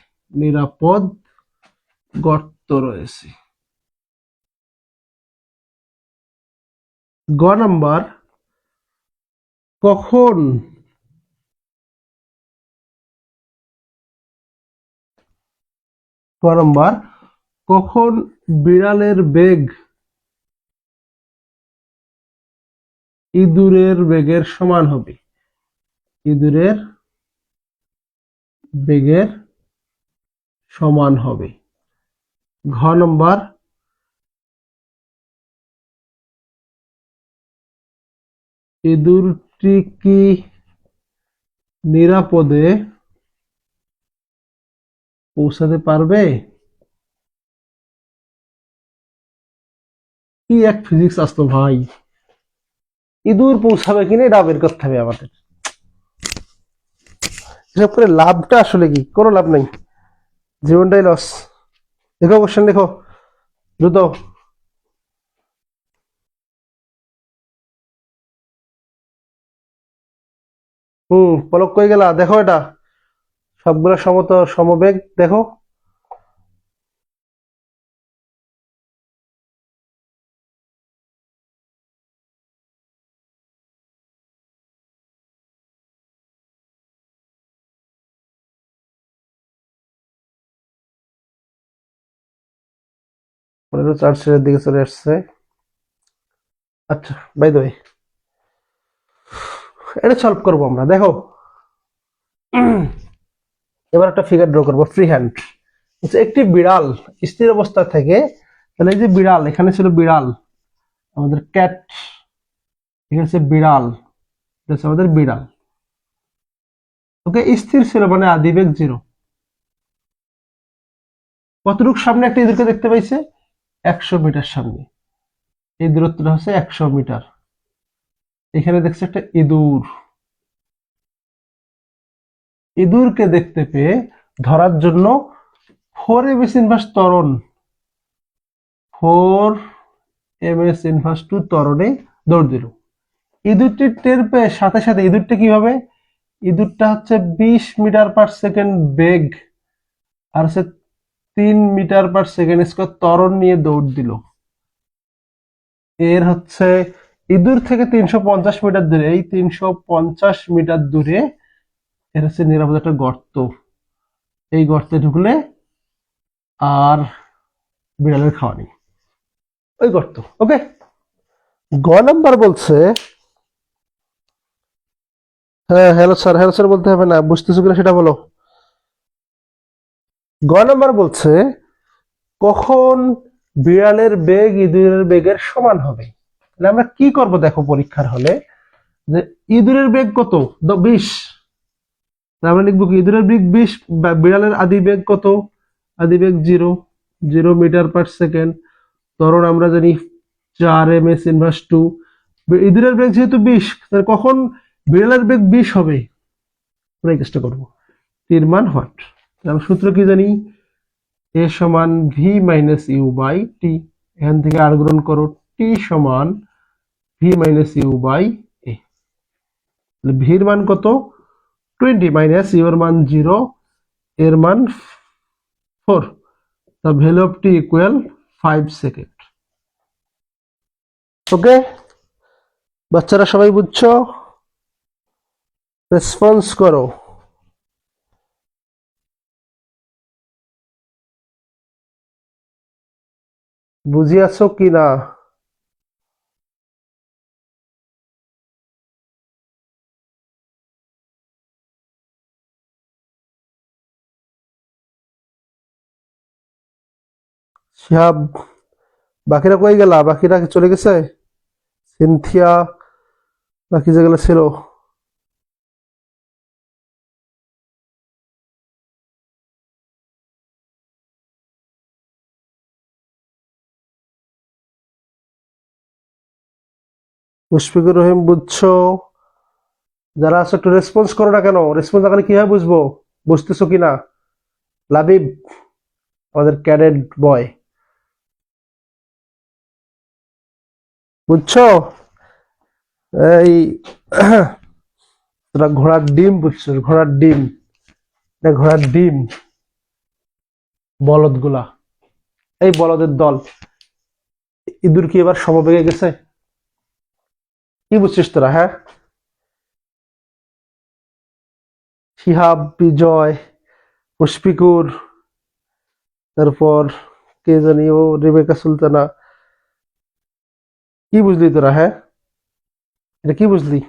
গ নাম্বার, কখন বিড়ালের বেগ ইঁদুরের বেগের সমান হবে? ঘ নম্বর, ইঁদুরটি কি নিরাপদে পৌঁছাতে পারবে? কি এক ফিজিক্স আসতো ভাই, ইঁদুর পৌঁছাবে কিনা এটা বের করতে হবে আমাদের। এসব করে লাভটা আসলে কি? কোনো লাভ নেই, জীবনটাই লস। দেখো কোশ্চেন, দেখো দ্রুত। পলক কই গেলা? দেখো এটা সবগুলো সমবেগ দেখো। চার শেষের দিকে চলে আসছে। আচ্ছা, বাই দ্য ওয়ে, এটা সলভ করবো আমরা। দেখো এবার একটা ফিগার ড্র করবো ফ্রি হ্যান্ড। একটি বিড়াল স্থির অবস্থা থেকে, তাহলে এই যে বিড়াল, এখানে ছিল বিড়াল, আমাদের ক্যাট, এখানে হচ্ছে বিড়াল, এটা হচ্ছে আমাদের বিড়াল। ওকে, স্থির ছিল মানে আদিবেগ 0। কতটুক সামনে একটা ইঁদুরকে দেখতে পাইছে? 100 মিটার সামনে। এই দূরত্বটা হচ্ছে 100 মিটার। এখানে দেখছে একটা ইঁদুরকে দেখতে পেয়ে ধরার জন্য 4 ms−1 ত্বরণ 4 ms−2 ত্বরণে দৌড় দিল। ইঁদুরটি টের পেয়ে সাথে সাথে ইঁদুরটা কি হবে? ইঁদুরটা হচ্ছে 20 মিটার পার সেকেন্ড বেগ আর হচ্ছে 3 মিটার পার সেকেন্ড স্কয়ার ত্বরণ নিয়ে দৌড় দিল। এর হচ্ছে ইঁদুর থেকে 350 মিটার দূরে, এই 350 মিটার দূরে এর হচ্ছে নিরাপদ একটা গর্ত। এই গর্তে ঢুকলে আর বিড়ালের খাওয়া নেই, ওই গর্ত। ওকে, গ নাম্বার বলছে, হ্যাঁ হ্যালো স্যার বলতে হবে না, বুঝতেছো কিনা সেটা বলো। গ নাম্বার বলছে কখন বিড়ালের বেগ ইঁদুরের বেগের সমান হবে? তাহলে আমরা কি করব দেখো পরীক্ষার হলে, যে ইঁদুরের বেগ কত? 20, আমরা লিখবো কি ইঁদুরের বেগ 20, বিড়ালের আদি বেগ কত? আদি বেগ 0 মিটার পার সেকেন্ড, ত্বরণ আমরা জানি 4 ms−2। ইঁদুরের বেগ যেহেতু 20, তাহলে কখন বিড়ালের বেগ 20 হবে? আমরা এই চেষ্টা করবো। টির মান হোয়াট? আমরা সূত্র কি জানি? a সমান v - u/t। এখান থেকে আর গ্রহণ করো, t সমান ভি মাইনাস ইউ বাই এ। ভির মান কত? 20 মাইনাস ইউ এর মান 0, এর মান 4। The value of t equal 5 second. Okay বাচ্চারা সবাই বুঝছো? রেসপন্স করো। বুঝিয়াছো কি না? শিহাব, বাকিরা কই গেলা? বাকিরা কি চলে গেছে? সিনথিয়া, বাকি যেগুলো ছিল। মুশফিকুর রহিম বুঝছো? যারা আছো একটু রেসপন্স করো না কেন? রেসপন্স না করলে কিভাবে বুঝবো বুঝতেছো কিনা? লাবিব, আমাদের ক্যাডেট বয়, বুঝছো? এই তোরা ঘোড়ার ডিম বুঝছো? ঘোড়ার ডিম, এটা ঘোড়ার ডিম। বলদ গুলা, এই বলদের দল। ইঁদুর কি এবার সমবেগে গেছে? কি বুঝছিস তোরা? হ্যাঁ, শিহাব, বিজয়, মুশফিকুর, তারপর কে জানি ও রেবেকা সুলতানা, কি বুঝলি তোরা? হ্যাঁ, এটা কি বুঝলি?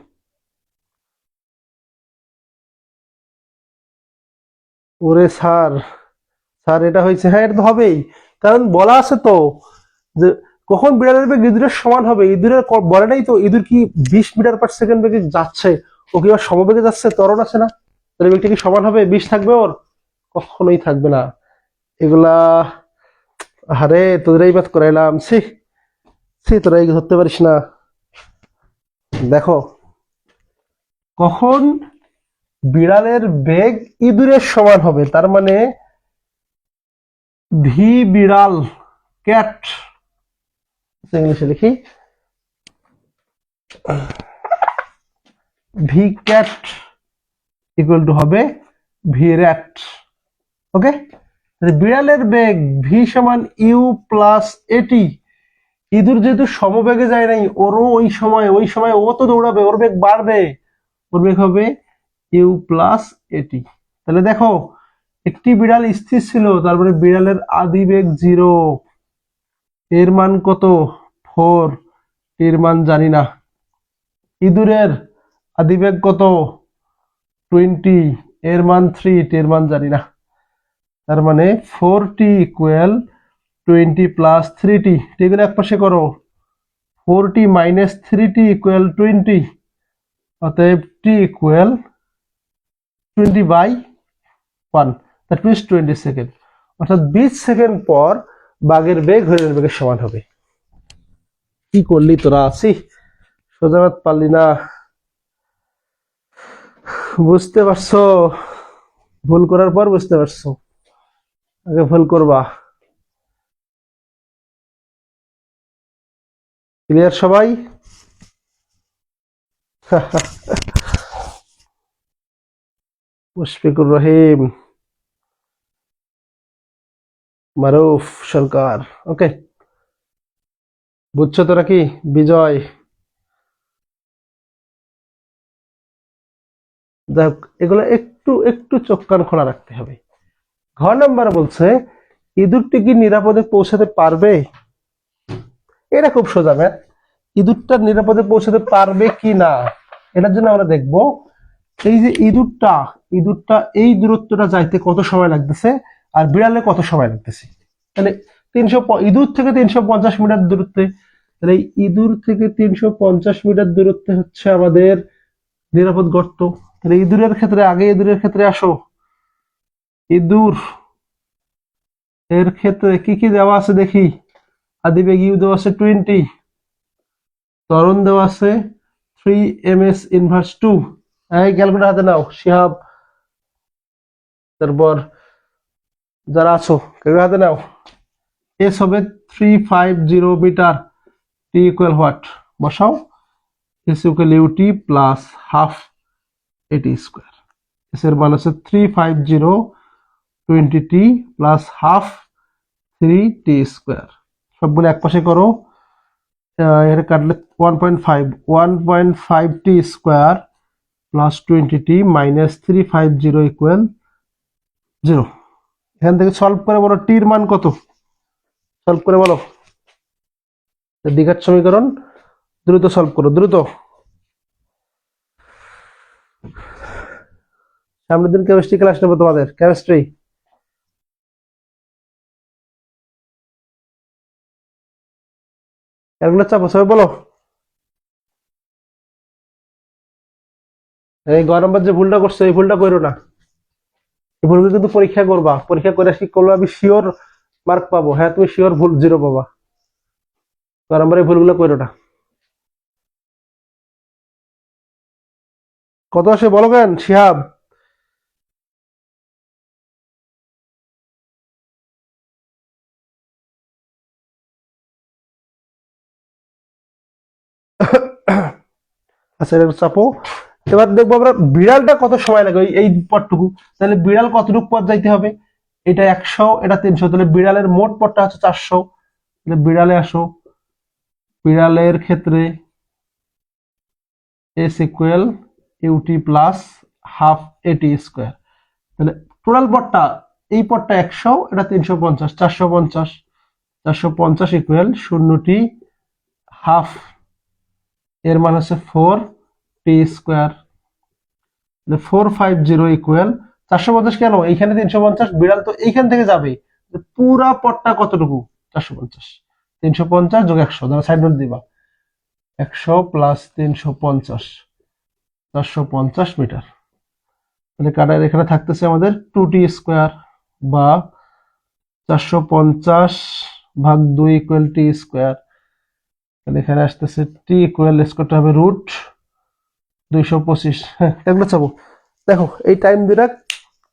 ওরে স্যার, স্যার এটা হয়েছে, হ্যাঁ এটা তো হবেই, কারণ বলা আছে তো যে কখন বিড়ালের বেগ ইঁদুরের সমান হবে। ইঁদুরের বলে নাই তো ইঁদুর কি 20 মিটার/সেকেন্ড বেগে যাচ্ছে, ও কি আবার সমবেগে যাচ্ছে? ত্বরণ আছে না, তাহলে বেগটা কি সমান হবে? 20 থাকবে ওর? কখনোই থাকবে না। এগুলা আরে তোদের এই বাত করাইলাম, সি সি, তোরা এই ধরতে পারিস না। দেখো, কখন বিড়ালের বেগ ইঁদুরের সমান হবে, তার মানে ভি বিড়াল, ক্যাট, ইংলিশে লিখি ভি ক্যাট ইকুয়াল টু হবে ভি র্যাট। ওকে, বিড়ালের বেগ ভি সমান ইউ প্লাস এটি। ইঁদুর যেহেতু সমবেগে যায় নাই, ওরও ওই সময় ও তো দৌড়াবে, ওর বেগ বাড়বে, ওর বেগ হবে ইউ প্লাস এটি। তাহলে দেখো, একটি বিড়াল স্থির ছিল, তারপরে বিড়ালের আদি বেগ 0, এর মান কত? 4, এর মান জানি না। ইঁদুরের আদি বেগ কত? 20, এর মান 3, এর মান জানি না। তার মানে 4t ইকুয়াল 20 প্লাস 3t, এগুলো এক পাশে করো। 4t মাইনাস 3t ইকুয়াল 20, অতএব t equal 20/1, that means 20 second. অর্থাৎ 20 সেকেন্ড পর বাঘের বেগ হরিণের বেগের সমান হবে। কি করলি তোরা? আসি সোজাবাদ পারলি না, বুঝতে পারছো? ভুল করার পর বুঝতে পারছো, আগে ভুল করবা। ক্লিয়ার সবাই? মুশফিকুর রহিম, মারুফ সরকার, ওকে বুঝছো তোরা? কি বিজয়, যাক এগুলো একটু একটু চোখ কান খোলা রাখতে হবে। ঘর নাম্বার বলছে ইঁদুরটি কি নিরাপদে পৌঁছাতে পারবে? এটা খুব সোজা ম্যাথ। ইঁদুরটা নিরাপদে পৌঁছাতে পারবে কি না, এটার জন্য আমরা দেখব এই যে ইঁদুরটা ইঁদুরটা এই দূরত্বটা যাইতে কত সময় লাগতেছে আর বিড়ালে কত সময় লাগতেছে। তাহলে 300, ইঁদুর থেকে 350 মিটার দূরত্বে, তাহলে ইঁদুর থেকে 350 মিটার দূরত্বে হচ্ছে আমাদের নিরাপদ গর্ত। তাহলে ইঁদুরের ক্ষেত্রে, আগে ইঁদুরের ক্ষেত্রে আসো। ইঁদুর এর ক্ষেত্রে কি কি দেওয়া আছে দেখি। আদিবেগ ইউ দেওয়া আছে 20, ত্বরণ দেওয়া আছে 3 ms ইনভার্স 2। এই ক্যালকুলেটর হাতে নাও শিহাব, তারপর যারা আছো ক্যালকুলেটর হাতে নাও। এস হবে 350 মিটার, টি ইকুয়াল হোয়াট বসাও, S equal UT plus half এটি স্কোয়ার। এস এর মান হচ্ছে 350 20t plus half 3t square. সবগুলো এক পাশে করো, এটা কাটলে 1.5 প্লাস 20t মাইনাস 350 ইকুয়াল 0। এখান থেকে সলভ করে বলো টির মান কত, সলভ করে বলো। দ্বিঘাত সমীকরণ দ্রুত সলভ করো, দ্রুত। সামনের দিন কেমিস্ট্রি ক্লাস নেবো তোমাদের, কেমিস্ট্রি। ক্যালকুলেটর চাপো সবাই, বলো। এই গরমবার যে ভুলটা করছো এই ভুলটা করো না। এই ভুলগুলো কিন্তু পরীক্ষা করবা, পরীক্ষা করে কি করবো আমি শিওর মার্ক পাবো। হ্যাঁ তুমি শিওর ভুল 0 পাবা। গরমবার এই ভুলগুলো করো না। কত আসে বলো কেন শিহাব? আচ্ছা এটা চাপো। এবার দেখবো আমরা বিড়ালটা কত সময় লাগে এই পথটুকু। তাহলে বিড়াল কতটুকু পথ যাইতে হবে? এটা 100, এটা 300, তাহলে বিড়ালের মোট পথটা হচ্ছে 400। তাহলে বিড়ালে আসো, বিড়ালের ক্ষেত্রে S equal UT plus half এটি স্কোয়ার। তাহলে টোটাল পথটা, এই পথটা 100, এটা 350, 450। 450 ইকুয়াল 0t হাফ, এর মান হচ্ছে 4t স্কোয়ার। 450 ইকুয়াল 450 কেন এইখানে 350, বিড়াল তো এইখান থেকে যাবে, পুরা পথটা কতটুকু? 450, 350 যোগ 100, ধরো সাইড নোট দিবা। 100 প্লাস 350, 450 মিটার। তাহলে কাটার এখানে থাকতেছে আমাদের 2t স্কোয়ার বা 450 ভাগ 2 ইকুয়াল টি স্কোয়ার। তাহলে এখানে আসতেছে টি ইকুয়াল স্কোয়ারটা হবে রুট 225। হ্যাঁ এগুলো চাবো। দেখো এই টাইম দুটা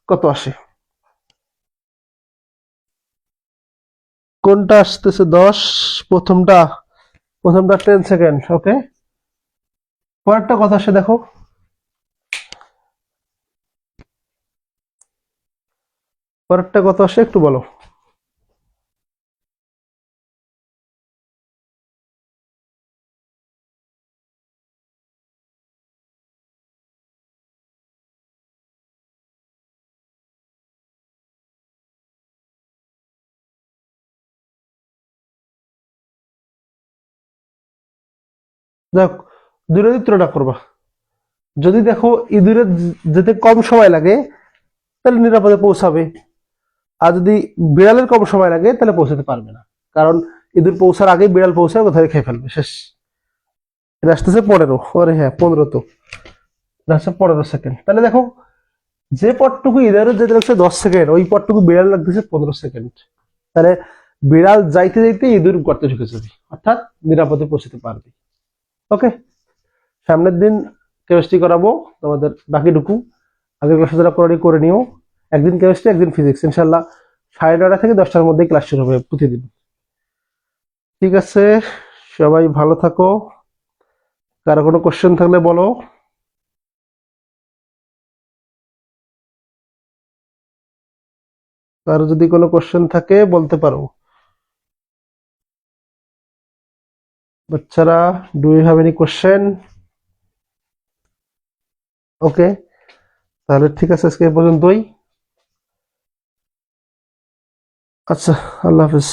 কত আসে, কোনটা আসতেছে 10, প্রথমটা 10 সেকেন্ড। ওকে, পরেরটা কত আসে দেখো, পরেরটা কত আসে একটু বলো। দেখ দূরে তুলনা করবা, যদি দেখো ইঁদুরের যেতে কম সময় লাগে তাহলে নিরাপদে পৌঁছাবে, আর যদি বিড়ালের কম সময় লাগে তাহলে পৌঁছাতে পারবে না, কারণ ইঁদুর পৌঁছার আগে বিড়াল পৌঁছায় কোথায় খেয়ে ফেলবে, শেষ। এটা আসতেছে 15, আরে হ্যাঁ 15, তো এটা হচ্ছে 15 সেকেন্ড। তাহলে দেখো যে পথটুকু ইঁদুরের যেতে লাগছে 10 সেকেন্ড, ওই পথটুকু বিড়াল লাগতেছে 15 সেকেন্ড। তাহলে বিড়াল যাইতে যাইতে ইঁদুর গর্তে ঢুকে যাবে, অর্থাৎ নিরাপদে পৌঁছতে পারবে। ওকে, সামনের দিন কেমিস্ট্রি করাবো তোমাদের বাকিটুকু, আগের ক্লাসে যারা করে নিও। একদিন কেমিস্ট্রি একদিন ফিজিক্স, ইনশাল্লাহ 9:30 থেকে 10টার মধ্যে ক্লাস শুরু হবে প্রতিদিন। ঠিক আছে, সবাই ভালো থাকো। কারো কোনো কোশ্চেন থাকলে বলো। কারো যদি কোনো কোশ্চেন থাকে বলতে পারো। বাচ্চারা, do you have any question? Okay, তাহলে ঠিক আছে, আজকে এই পর্যন্তই। আচ্ছা, আল্লাহ হাফিজ।